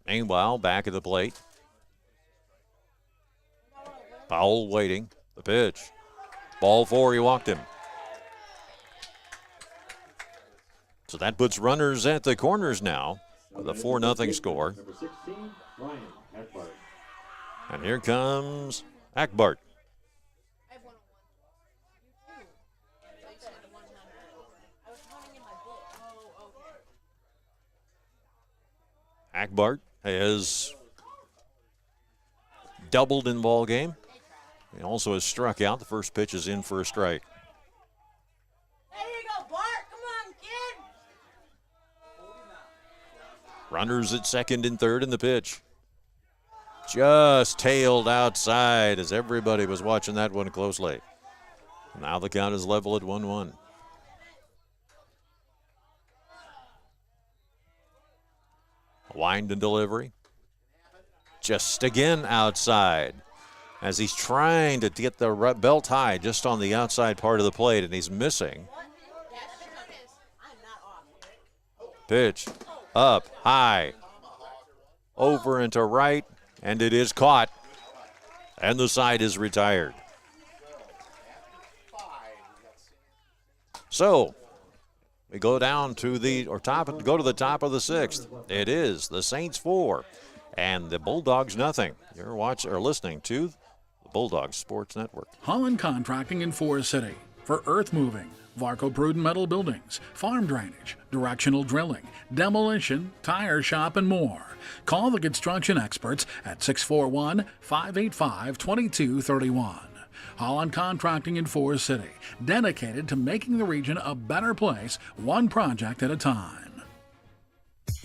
Meanwhile, back at the plate. Powell waiting. The pitch. Ball 4, he walked him. So that puts runners at the corners now with a 4-0 score. And here comes Akbart. Akbart has doubled in ball game. He also has struck out. The first pitch is in for a strike. There you go, Bart. Come on, kid. Runners at second and third in the pitch. Just tailed outside as everybody was watching that one closely. Now the count is level at 1-1. Wind and delivery. Just again outside as he's trying to get the belt high just on the outside part of the plate, and he's missing. Pitch up high, over and to right, and it is caught, and the side is retired. So we go down to the top of the sixth. It is the Saints 4 and the Bulldogs nothing. You're watching or listening to the Bulldogs Sports Network. Holland Contracting in Forest City for earth moving, Varco Pruden metal buildings, farm drainage, directional drilling, demolition, tire shop, and more. Call the construction experts at 641-585-2231. Holland Contracting in Forest City, dedicated to making the region a better place, one project at a time.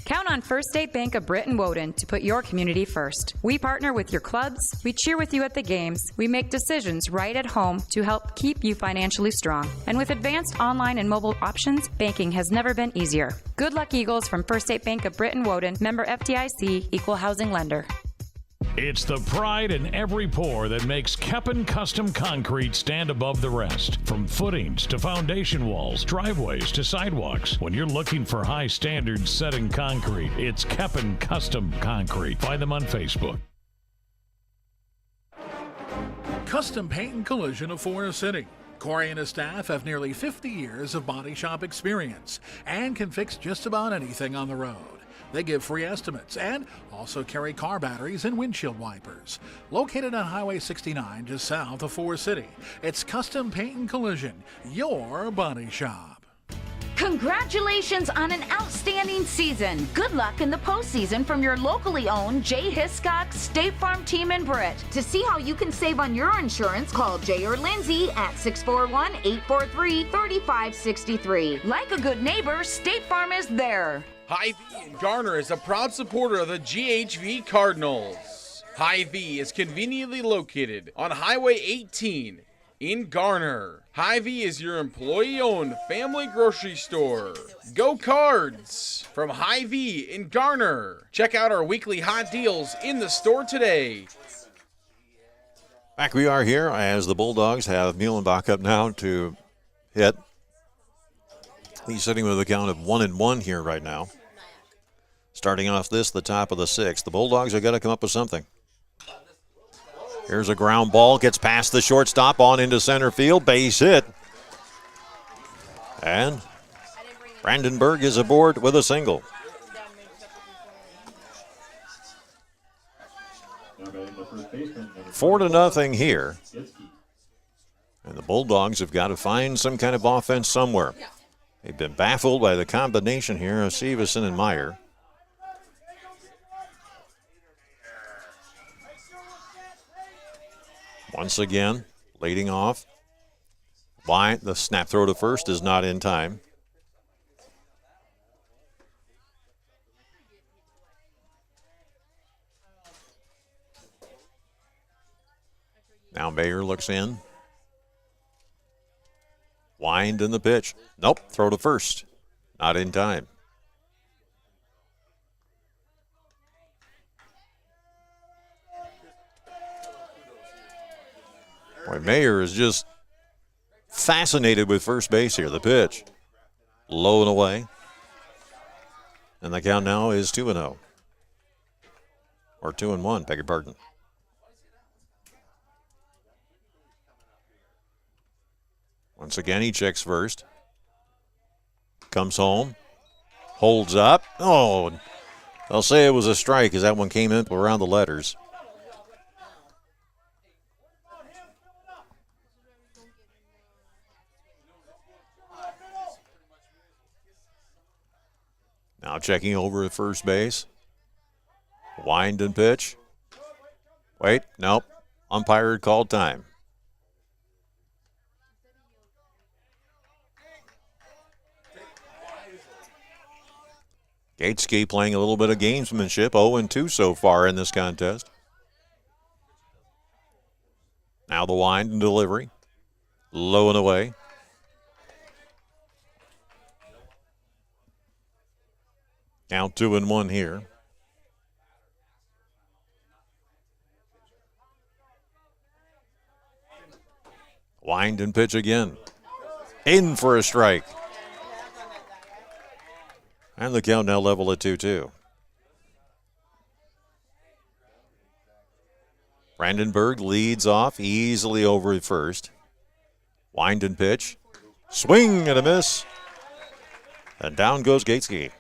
Count on First State Bank of Britain Woden to put your community first. We partner with your clubs, we cheer with you at the games, we make decisions right at home to help keep you financially strong. And with advanced online and mobile options, banking has never been easier. Good luck, Eagles, from First State Bank of Britain Woden, member FDIC, equal housing lender. It's the pride in every pour that makes Keppen Custom Concrete stand above the rest. From footings to foundation walls, driveways to sidewalks. When you're looking for high standards set in concrete, it's Keppen Custom Concrete. Find them on Facebook. Custom Paint and Collision of Forest City. Corey and his staff have nearly 50 years of body shop experience and can fix just about anything on the road. They give free estimates and also carry car batteries and windshield wipers. Located on Highway 69 just south of Forest City, it's Custom Paint and Collision, your body shop. Congratulations on an outstanding season. Good luck in the postseason from your locally owned Jay Hiscox State Farm team in Britt. To see how you can save on your insurance, call Jay or Lindsay at 641-843-3563. Like a good neighbor, State Farm is there. Hy-Vee in Garner is a proud supporter of the GHV Cardinals. Hy-Vee is conveniently located on Highway 18 in Garner. Hy-Vee is your employee-owned family grocery store. Go Cards from Hy-Vee in Garner. Check out our weekly hot deals in the store today. Back we are here as the Bulldogs have Muhlenbach up now to hit. He's sitting with a count of 1-1 here right now. Starting off the top of the sixth. The Bulldogs are going to come up with something. Here's a ground ball. Gets past the shortstop on into center field. Base hit. And Brandenburg is aboard with a single. Four to nothing here. And the Bulldogs have got to find some kind of offense somewhere. They've been baffled by the combination here of Severson and Meyer. Once again, leading off. The snap throw to first is not in time. Now Mayer looks in. Wind in the pitch. Nope, throw to first. Not in time. Boy, Mayer is just fascinated with first base here. The pitch. Low and away. And the count now is 2-0. Or 2-1, beg your pardon. Once again, he checks first. Comes home. Holds up. Oh, they'll say it was a strike as that one came in around the letters. Now checking over at first base. Wind and pitch. Wait, nope. Umpire called time. Gateski playing a little bit of gamesmanship, 0-2 so far in this contest. Now the wind and delivery. Low and away. Count 2-1 here. Wind and pitch again. In for a strike. And the count now level at 2-2. Brandenburg leads off easily over at first. Wind and pitch. Swing and a miss. And down goes Gateski.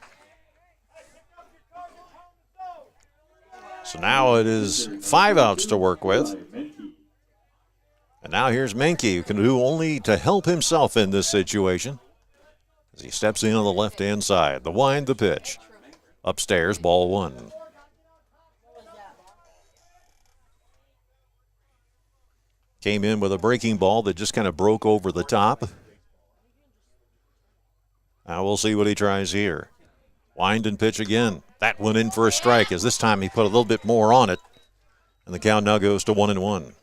So now it is 5 outs to work with. And now here's Menke, who can do only to help himself in this situation. As he steps in on the left-hand side. The wind, the pitch. Upstairs, ball 1. Came in with a breaking ball that just kind of broke over the top. Now we'll see what he tries here. Wind and pitch again. That one in for a strike, as this time he put a little bit more on it. And the count now goes to 1-1.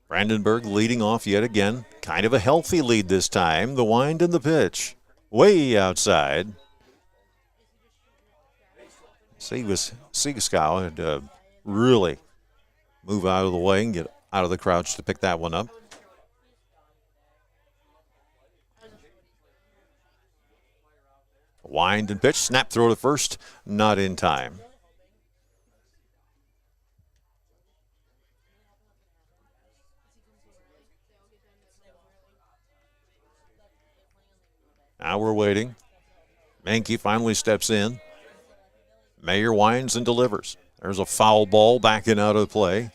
Brandenburg leading off yet again. Kind of a healthy lead this time. The wind and the pitch. Way outside. Seagoskow had to really move out of the way and get out of the crouch to pick that one up. Wind and pitch. Snap throw to first. Not in time. Now we're waiting. Menke finally steps in. Mayer winds and delivers. There's a foul ball backing out of play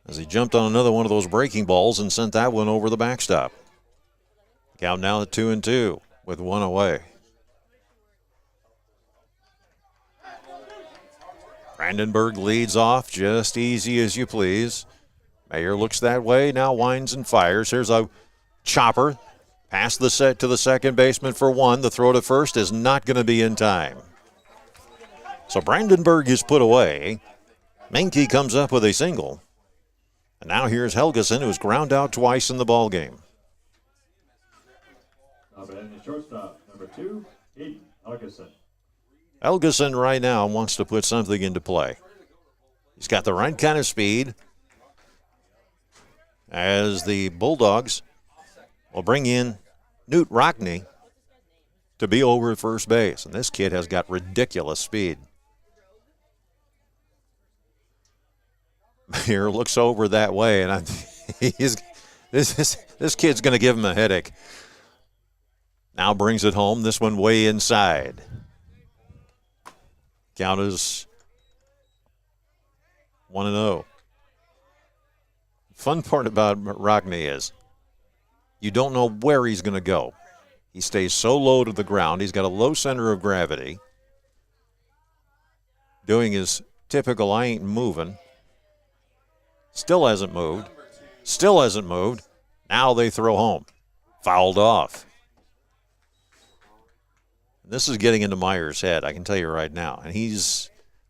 as he jumped on another one of those breaking balls and sent that one over the backstop. Count now at 2-2 with 1 away. Brandenburg leads off just easy as you please. Mayer looks that way, now winds and fires. Here's a chopper. Pass the set to the second baseman for 1. The throw to first is not going to be in time. So Brandenburg is put away. Menke comes up with a single. And now here's Helgeson, who's ground out twice in the ballgame. The shortstop, number 2, Aiden Helgeson. Helgeson right now wants to put something into play. He's got the right kind of speed as the Bulldogs will bring in Newt Rockney to be over at first base. And this kid has got ridiculous speed. Mayer looks over that way, and this kid's going to give him a headache. Now brings it home. This one way inside. Count is 1-0. Fun part about Rockney is you don't know where he's going to go. He stays so low to the ground. He's got a low center of gravity. Doing his typical I ain't moving. Still hasn't moved. Still hasn't moved. Now they throw home. Fouled off. This is getting into Meyer's head, I can tell you right now. And he's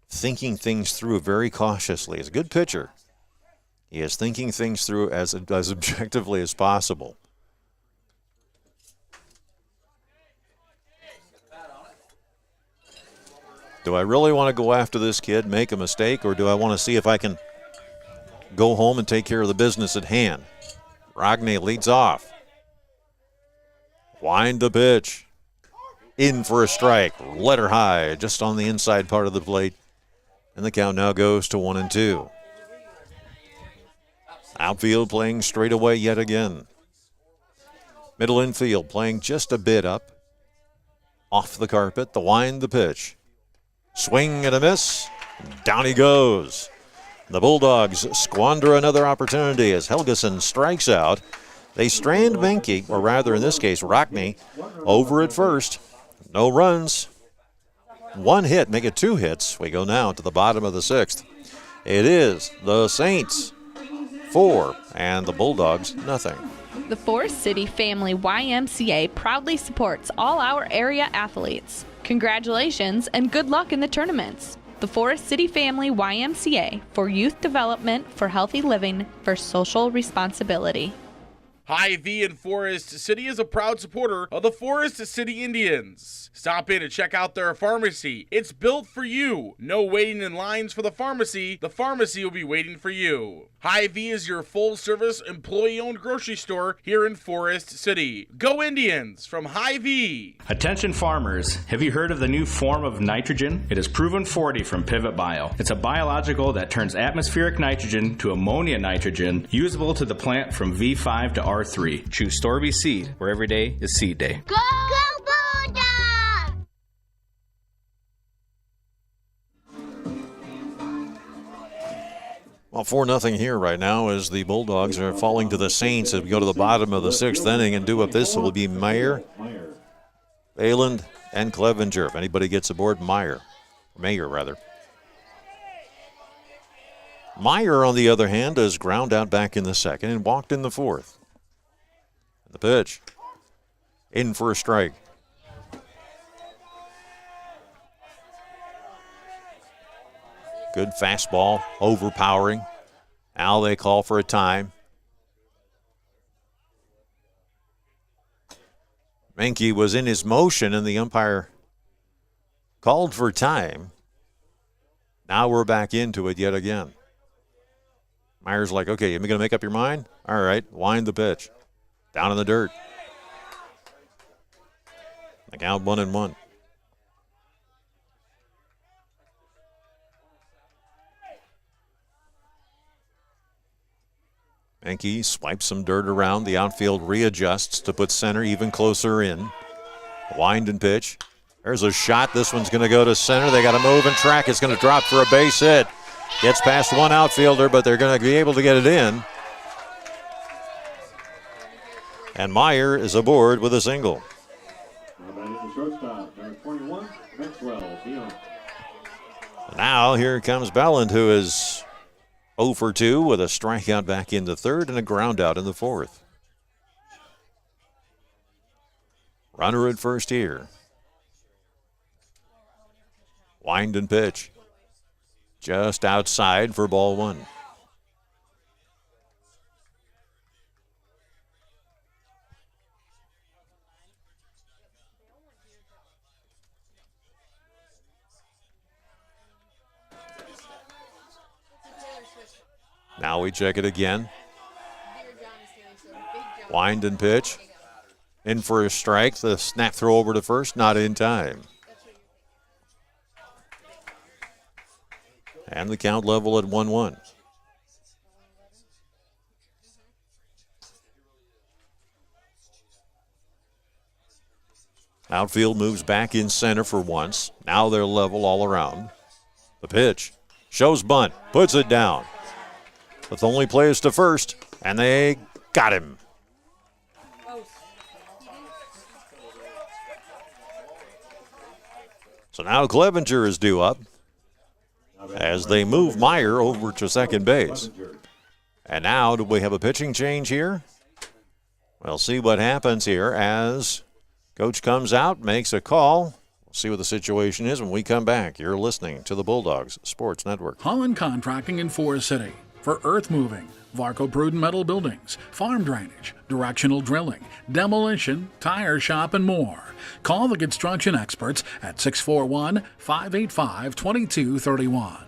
thinking things through very cautiously. He's a good pitcher. He is thinking things through as objectively as possible. Do I really want to go after this kid, make a mistake, or do I want to see if I can go home and take care of the business at hand? Rogney leads off. Wind the pitch. In for a strike. Letter high, just on the inside part of the plate. And the count now goes to 1-2. Outfield playing straight away yet again. Middle infield playing just a bit up. Off the carpet, the wind, the pitch. Swing and a miss. Down he goes. The Bulldogs squander another opportunity as Helgeson strikes out. They strand Menke, or rather in this case Rockney, over at first. No runs. One hit, make it 2 hits. We go now to the bottom of the 6th. It is the Saints 4 and the Bulldogs nothing. The Forest City Family YMCA proudly supports all our area athletes. Congratulations and good luck in the tournaments. The Forest City Family YMCA for youth development, for healthy living, for social responsibility. Hy-Vee in Forest City is a proud supporter of the Forest City Indians. Stop in and check out their pharmacy. It's built for you. No waiting in lines for the pharmacy. The pharmacy will be waiting for you. Hy-Vee is your full-service, employee-owned grocery store here in Forest City. Go Indians from Hy-Vee. Attention farmers, have you heard of the new form of nitrogen? It is Proven 40 from Pivot Bio. It's a biological that turns atmospheric nitrogen to ammonia nitrogen, usable to the plant from V5 to R3. Choose Storby Seed, where every day is seed day. Go Bulldogs! Well, 4-0 here right now as the Bulldogs are falling to the Saints as we go to the bottom of the 6th inning, and do up this will be Meyer, Bayland, and Clevenger. If anybody gets aboard, Mayer, rather. Meyer, on the other hand, is ground out back in the 2nd and walked in the 4th. The pitch. In for a strike. Good fastball, overpowering. Now they call for a time. Menke was in his motion and the umpire called for time. Now we're back into it yet again. Meyer's like, okay, you going to make up your mind? All right, wind the pitch. Down in the dirt. The count 1-1. Menke swipes some dirt around. The outfield readjusts to put center even closer in. Wind and pitch. There's a shot. This one's going to go to center. They got to move and track. It's going to drop for a base hit. Gets past one outfielder, but they're going to be able to get it in. And Meyer is aboard with a single. Now here comes Belland, who is 0 for 2 with a strikeout back in the 3rd and a ground out in the 4th. Runner at first here. Wind and pitch. Just outside for ball 1. Now we check it again. Wind and pitch. In for a strike. The snap throw over to first, not in time. And the count level at 1-1. Outfield moves back in center for once. Now they're level all around. The pitch. Shows bunt. Puts it down. But the only play is to first, and they got him. So now Clevenger is due up as they move Meyer over to second base. And now, do we have a pitching change here? We'll see what happens here as coach comes out, makes a call. We'll see what the situation is when we come back. You're listening to the Bulldogs Sports Network. Holland Contracting in Forest City for earth moving, Varco Pruden metal buildings, farm drainage, directional drilling, demolition, tire shop, and more. Call the construction experts at 641-585-2231.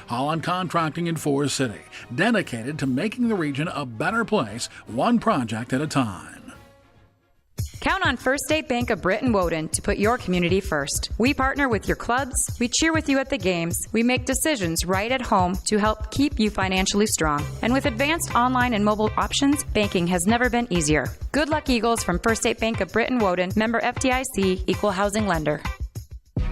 Holland Contracting in Forest City, dedicated to making the region a better place, one project at a time. Count on First State Bank of Britain Woden to put your community first. We partner with your clubs, we cheer with you at the games, we make decisions right at home to help keep you financially strong. And with advanced online and mobile options, banking has never been easier. Good luck, Eagles, from First State Bank of Britain Woden, member FDIC, equal housing lender.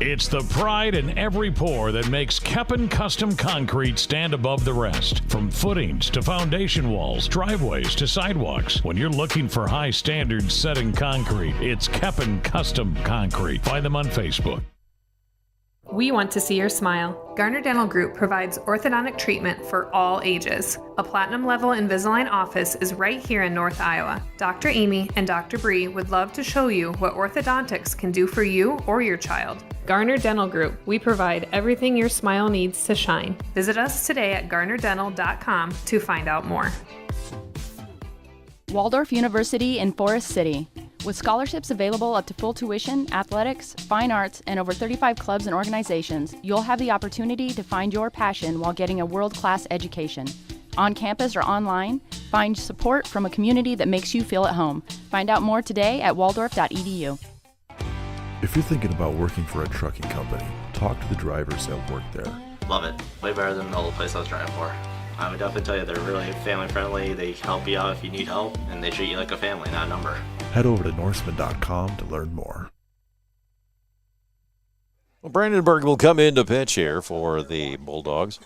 It's the pride in every pour that makes Keppen Custom Concrete stand above the rest. From footings to foundation walls, driveways to sidewalks. When you're looking for high standards set in concrete, it's Keppen Custom Concrete. Find them on Facebook. We want to see your smile. Garner Dental Group provides orthodontic treatment for all ages. A platinum level Invisalign office is right here in North Iowa. Dr. Amy and Dr. Bree would love to show you what orthodontics can do for you or your child. Garner Dental Group, we provide everything your smile needs to shine. Visit us today at garnerdental.com to find out more. Waldorf University in Forest City. With scholarships available up to full tuition, athletics, fine arts, and over 35 clubs and organizations, you'll have the opportunity to find your passion while getting a world-class education. On campus or online, find support from a community that makes you feel at home. Find out more today at waldorf.edu. If you're thinking about working for a trucking company, talk to the drivers that work there. Love it. Way better than the old place I was driving for. I would definitely tell you they're really family friendly. They help you out if you need help, and they treat you like a family, not a number. Head over to Norseman.com to learn more. Well, Brandenburg will come in to pitch here for the Bulldogs.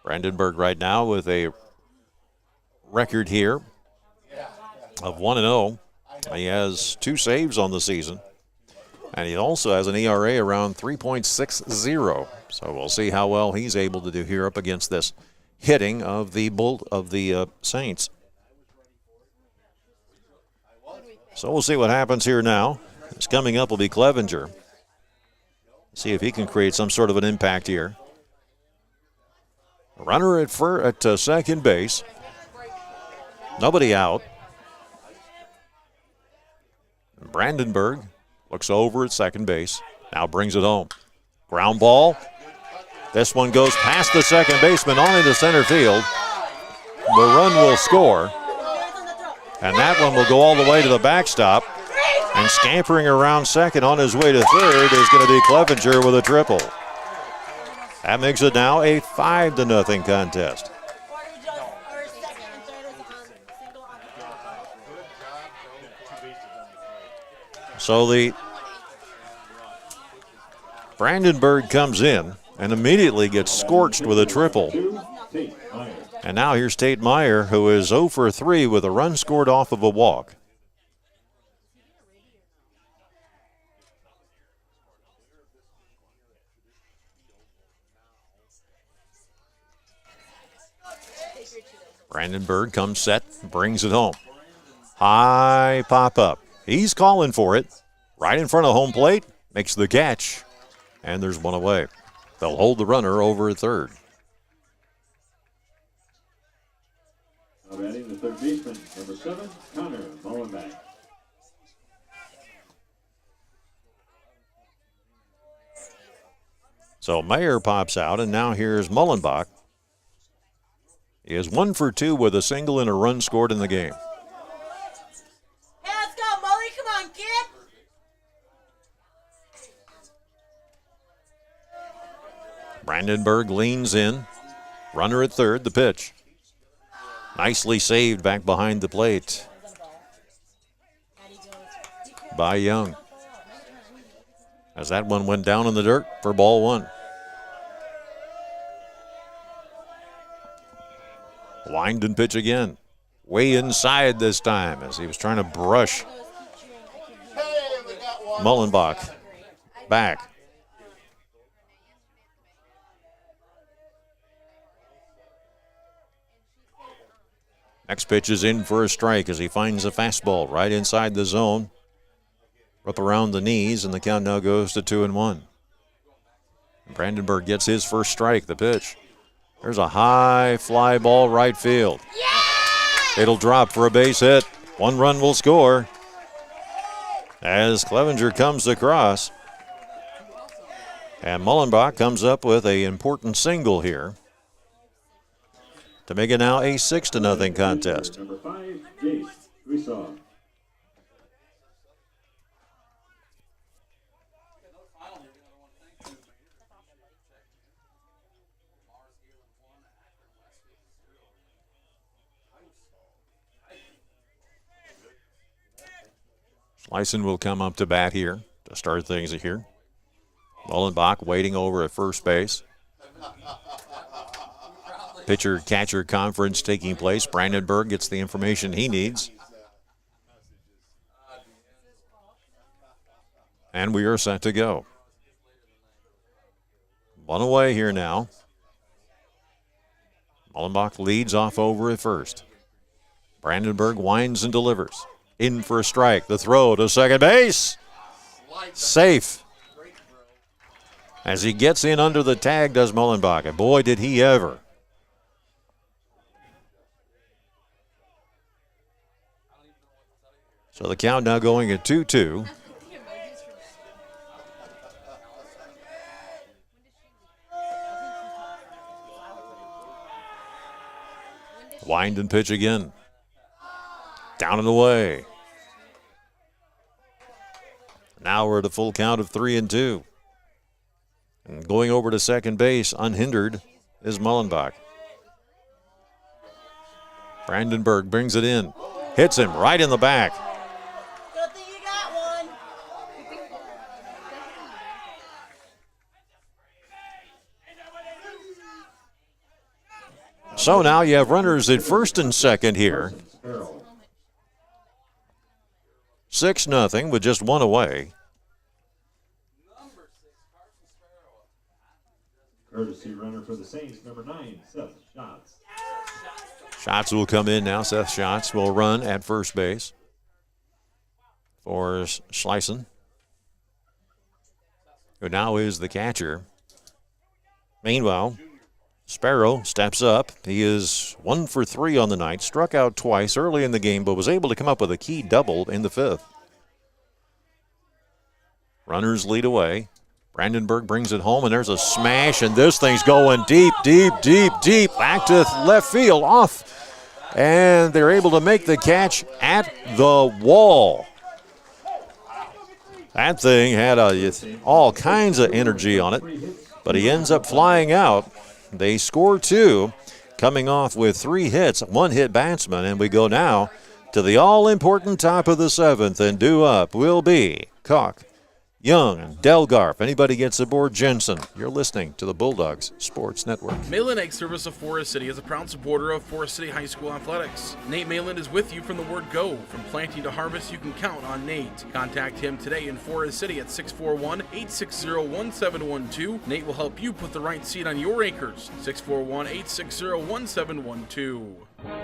Brandenburg right now with a record here of 1-0. He has 2 saves on the season. And he also has an ERA around 3.60. So we'll see how well he's able to do here up against this hitting of the Saints. So we'll see what happens here now. It's coming up will be Clevenger. See if he can create some sort of an impact here. Runner at second base. Nobody out. Brandenburg looks over at second base. Now brings it home. Ground ball. This one goes past the second baseman on into center field. The run will score. And that one will go all the way to the backstop. And scampering around second on his way to third is going to be Clevenger with a triple. That makes it now a 5-0 contest. So the Brandenburg comes in and immediately gets scorched with a triple. And now here's Tate Meyer, who is 0 for 3 with a run scored off of a walk. Brandenburg comes set, brings it home. High pop up. He's calling for it. Right in front of home plate, makes the catch, and there's one away. They'll hold the runner over at third. Now batting the third baseman, number 7, Connor Mullenbach. So Mayer pops out, and now here's Mullenbach. He is 1 for 2 with a single and a run scored in the game. Hey, let's go, Mully. Come on, kid. Brandenburg leans in. Runner at third, the pitch. Nicely saved back behind the plate by Young. As that one went down in the dirt for ball 1. Wind and pitch again. Way inside this time as he was trying to brush Mullenbach back. Next pitch is in for a strike as he finds a fastball right inside the zone. Up around the knees, and the count now goes to 2-1. Brandenburg gets his first strike, the pitch. There's a high fly ball right field. Yeah! It'll drop for a base hit. 1 run will score as Clevenger comes across. And Mullenbach comes up with an important single here to make it now a 6-0 contest. Number 5, Jace Grisov. Schleisen will come up to bat here to start things here. Mullenbach waiting over at first base. Pitcher-catcher conference taking place. Brandenburg gets the information he needs. And we are set to go. 1 away here now. Mullenbach leads off over at first. Brandenburg winds and delivers. In for a strike. The throw to second base. Safe. As he gets in under the tag, does Mullenbach. And boy, did he ever. So the count now going at 2-2. Wind and pitch again. Down and away. Now we're at a full count of 3-2. And going over to second base, unhindered, is Mullenbach. Brandenburg brings it in. Hits him right in the back. Good thing you got one. So now you have runners at first and second here. 6-0 with just 1 away. Courtesy runner for the Saints, number 9, Seth Schatz. Schatz will come in now. Seth Schatz will run at first base for Schleisen, who now is the catcher. Meanwhile, Sparrow steps up. He is 1 for 3 on the night, struck out twice early in the game, but was able to come up with a key double in the 5th. Runners lead away. Brandenburg brings it home, and there's a smash, and this thing's going deep, deep, deep, deep, back to left field, off, and they're able to make the catch at the wall. That thing had all kinds of energy on it, but he ends up flying out. They score 2, coming off with 3 hits, 1-hit batsman, and we go now to the all-important top of the 7th, and due up will be Koch, Young, and Delgarf. Anybody gets aboard, Jensen. You're listening to the Bulldogs Sports Network. Malin Egg Service of Forest City is a proud supporter of Forest City High School athletics. Nate Malin is with you from the word go. From planting to harvest, you can count on Nate. Contact him today in Forest City at 641-860-1712. Nate will help you put the right seed on your acres. 641-860-1712.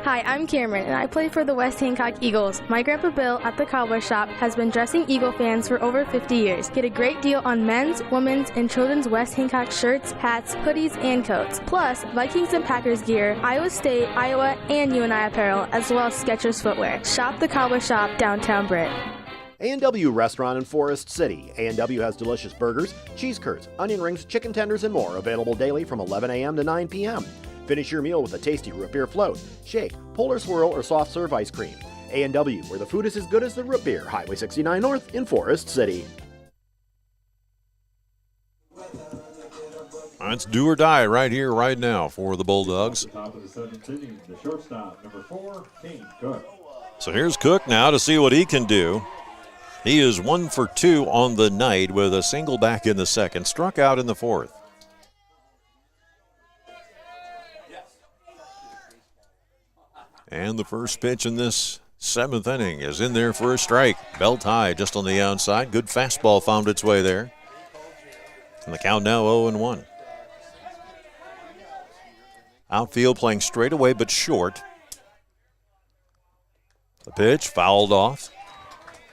Hi, I'm Cameron, and I play for the West Hancock Eagles. My Grandpa Bill at the Cowboy Shop has been dressing Eagle fans for over 50 years. Get a great deal on men's, women's, and children's West Hancock shirts, hats, hoodies, and coats. Plus, Vikings and Packers gear, Iowa State, Iowa, and UNI apparel, as well as Skechers footwear. Shop the Cowboy Shop, downtown Britt. A&W Restaurant in Forest City. A&W has delicious burgers, cheese curds, onion rings, chicken tenders, and more, available daily from 11 a.m. to 9 p.m. Finish your meal with a tasty root beer float, shake, polar swirl, or soft serve ice cream. A&W, where the food is as good as the root beer. Highway 69 North in Forest City. It's do or die right here, right now for the Bulldogs. Top of the 7th inning, the shortstop, number 4, Kane Cook. So here's Cook now to see what he can do. He is 1 for 2 on the night with a single back in the 2nd, struck out in the 4th. And the first pitch in this 7th inning is in there for a strike. Belt high just on the outside. Good fastball found its way there. And the count now 0-1. Outfield playing straight away but short. The pitch fouled off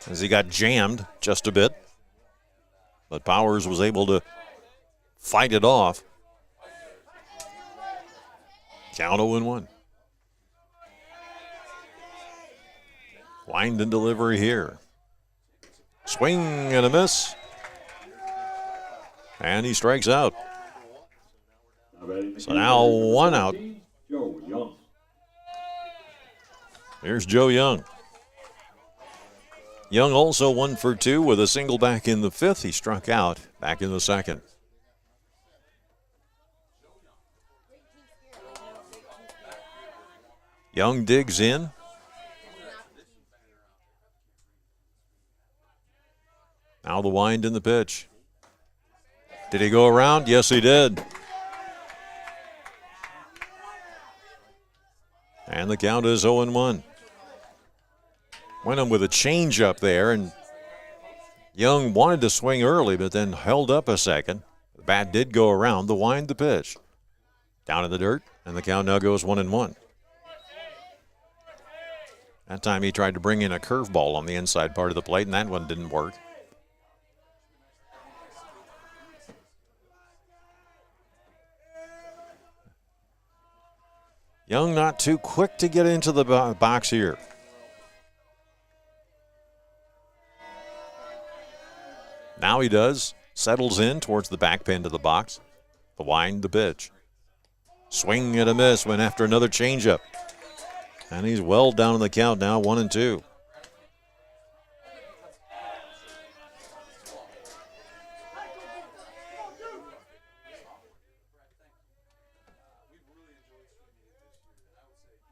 as he got jammed just a bit. But Powers was able to fight it off. Count 0-1. Wind and delivery here. Swing and a miss. And he strikes out. So now 1 out. Here's Joe Young. Young also 1 for 2 with a single back in the 5th. He struck out back in the 2nd. Young digs in. Now the wind in the pitch. Did he go around? Yes, he did. And the count is 0-1. Went him with a changeup there, and Young wanted to swing early, but then held up a second. The bat did go around. The wind, the pitch. Down in the dirt, and the count now goes 1-1. That time he tried to bring in a curveball on the inside part of the plate, and that one didn't work. Young not too quick to get into the box here. Now he does. Settles in towards the back pin to the box. The wind, the pitch. Swing and a miss. Went after another changeup. And he's well down in the count now, 1-2.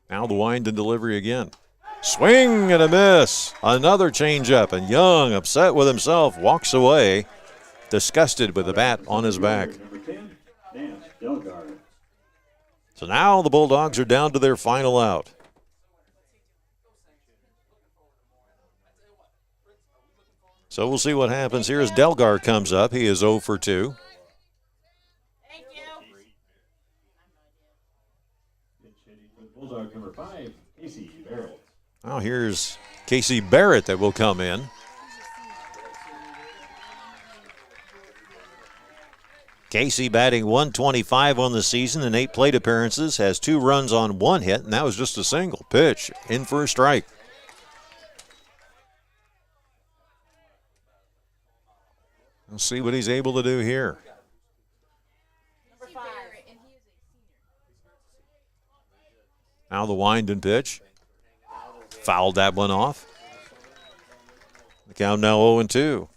Now the wind and delivery again. Swing and a miss. Another changeup, and Young, upset with himself, walks away, disgusted with the bat on his back. So now the Bulldogs are down to their final out. So we'll see what happens here as Delgar comes up. He is 0 for 2. Bulldog number 5, Casey Barrett. Now here's Casey Barrett that will come in. Casey batting .125 on the season in 8 plate appearances, has 2 runs on 1 hit, and that was just a single pitch in for a strike. We'll see what he's able to do here. Now the wind and pitch. Fouled that one off. The count now 0-2.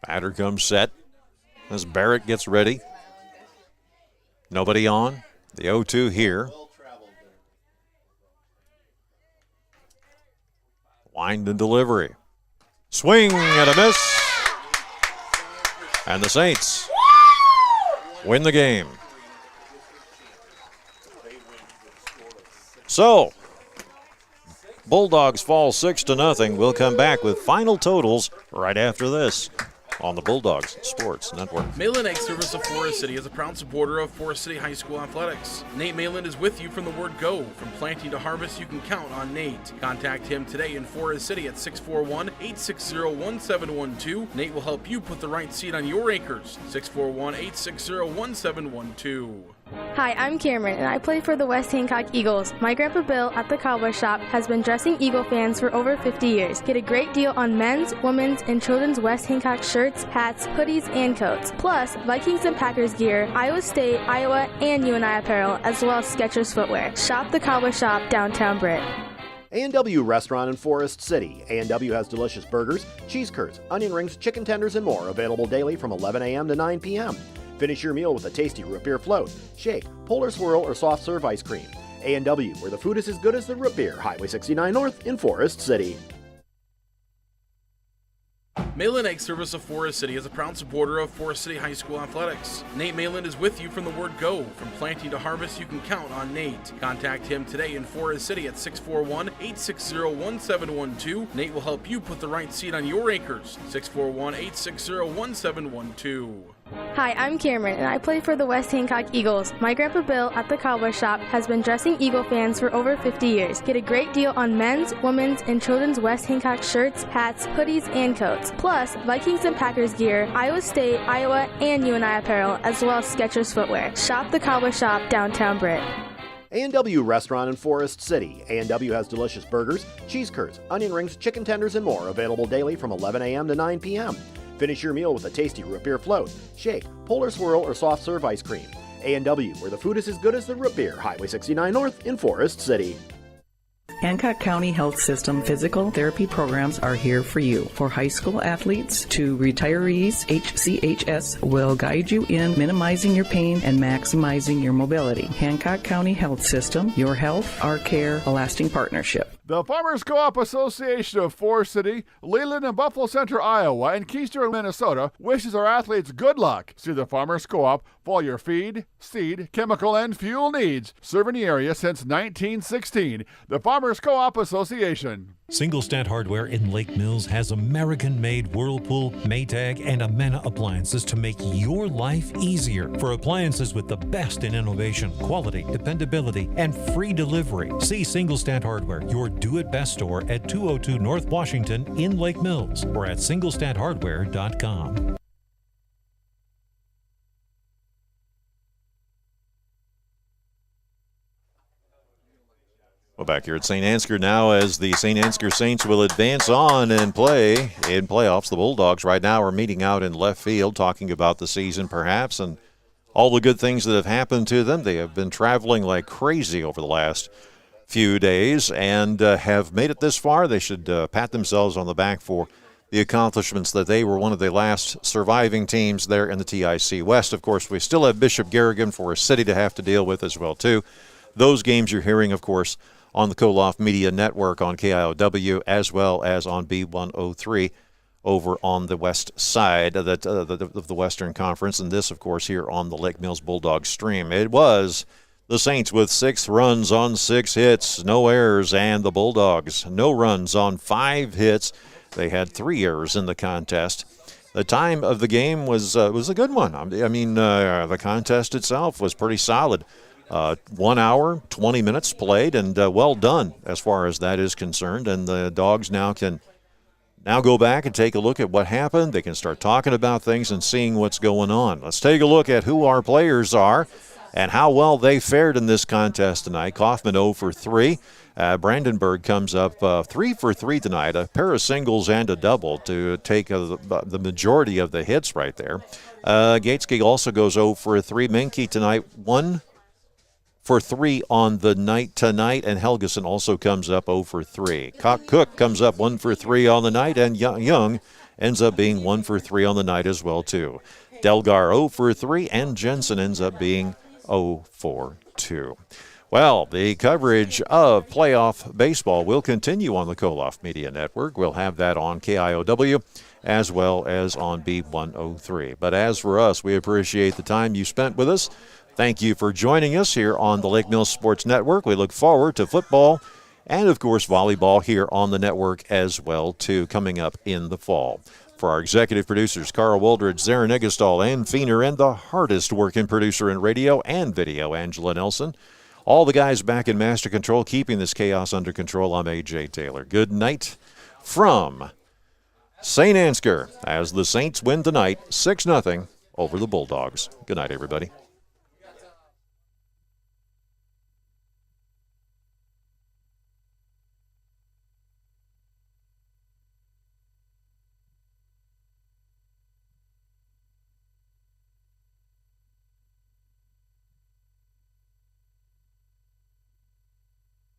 Batter comes set as Barrett gets ready. Nobody on. The 0-2 here. Wind and delivery. Swing and a miss. And the Saints win the game. So, Bulldogs fall 6-0. We'll come back with final totals right after this on the Bulldogs Sports Network. Mayland Egg Service of Forest City is a proud supporter of Forest City High School athletics. Nate Mayland is with you from the word go. From planting to harvest, you can count on Nate. Contact him today in Forest City at 641-860-1712. Nate will help you put the right seed on your acres. 641-860-1712. Hi, I'm Cameron, and I play for the West Hancock Eagles. My Grandpa Bill at the Cowboy Shop has been dressing Eagle fans for over 50 years. Get a great deal on men's, women's, and children's West Hancock shirts, hats, hoodies, and coats. Plus, Vikings and Packers gear, Iowa State, Iowa, and UNI apparel, as well as Skechers footwear. Shop the Cowboy Shop, downtown Britt. A&W Restaurant in Forest City. A&W has delicious burgers, cheese curds, onion rings, chicken tenders, and more, available daily from 11 a.m. to 9 p.m. Finish your meal with a tasty root beer float, shake, polar swirl, or soft serve ice cream. A&W, where the food is as good as the root beer. Highway 69 North in Forest City. Malin Egg Service of Forest City is a proud supporter of Forest City High School athletics. Nate Malin is with you from the word go. From planting to harvest, you can count on Nate. Contact him today in Forest City at 641-860-1712. Nate will help you put the right seed on your acres. 641-860-1712. Hi, I'm Cameron, and I play for the West Hancock Eagles. My Grandpa Bill at the Cowboy Shop has been dressing Eagle fans for over 50 years. Get a great deal on men's, women's, and children's West Hancock shirts, hats, hoodies, and coats. Plus, Vikings and Packers gear, Iowa State, Iowa, and UNI apparel, as well as Skechers footwear. Shop the Cowboy Shop, downtown Britt. A&W Restaurant in Forest City. A&W has delicious burgers, cheese curds, onion rings, chicken tenders, and more, available daily from 11 a.m. to 9 p.m. Finish your meal with a tasty root beer float, shake, polar swirl, or soft serve ice cream. A&W, where the food is as good as the root beer. Highway 69 North in Forest City. Hancock County Health System physical therapy programs are here for you. For high school athletes to retirees, HCHS will guide you in minimizing your pain and maximizing your mobility. Hancock County Health System, your health, our care, a lasting partnership. The Farmers Co-op Association of Forest City, Leland and Buffalo Center, Iowa, and Keystone, Minnesota wishes our athletes good luck. See the Farmers Co-op for all your feed, seed, chemical, and fuel needs. Serving the area since 1916. The Farmers Co-op Association. Singlestat Hardware in Lake Mills has American-made Whirlpool, Maytag, and Amana appliances to make your life easier. For appliances with the best in innovation, quality, dependability, and free delivery, see Singlestat Hardware, your do-it-best store at 202 North Washington in Lake Mills, or at singlestathardware.com. Well, back here at St. Ansgar now as the St. Ansgar Saints will advance on and play in playoffs. The Bulldogs right now are meeting out in left field, talking about the season perhaps and all the good things that have happened to them. They have been traveling like crazy over the last few days and have made it this far. They should pat themselves on the back for the accomplishments that they were one of the last surviving teams there in the TIC West. Of course, we still have Bishop Garrigan for a city to have to deal with as well, too. Those games you're hearing, of course, on the Koloff Media Network on KIOW as well as on B103 over on the west side of the Western Conference. And this, of course, here on the Lake Mills Bulldogs stream. It was the Saints with 6 runs on 6 hits, no errors, and the Bulldogs no runs on 5 hits. They had 3 errors in the contest. The time of the game was a good one. I mean, the contest itself was pretty solid. 1 hour, 20 minutes played, and well done as far as that is concerned. And the Dogs now can go back and take a look at what happened. They can start talking about things and seeing what's going on. Let's take a look at who our players are and how well they fared in this contest tonight. Kaufman 0 for 3. Brandenburg comes up 3 for 3 tonight, a pair of singles and a double to take the majority of the hits right there. Gateski also goes 0 for 3. Menke tonight 1 for 3 on the night tonight, and Helgeson also comes up 0 for 3. Cook comes up 1 for 3 on the night, and Young ends up being 1 for 3 on the night as well, too. Delgar 0 for 3, and Jensen ends up being 0 for 2. Well, the coverage of playoff baseball will continue on the Koloff Media Network. We'll have that on KIOW as well as on B103. But as for us, we appreciate the time you spent with us. Thank you for joining us here on the Lake Mills Sports Network. We look forward to football and, of course, volleyball here on the network as well, too, coming up in the fall. For our executive producers, Carl Woldridge, Zarin Eggestal, Ann Feener, and the hardest working producer in radio and video, Angela Nelson. All the guys back in master control, keeping this chaos under control. I'm A.J. Taylor. Good night from St. Ansgar as the Saints win tonight 6-0 over the Bulldogs. Good night, everybody.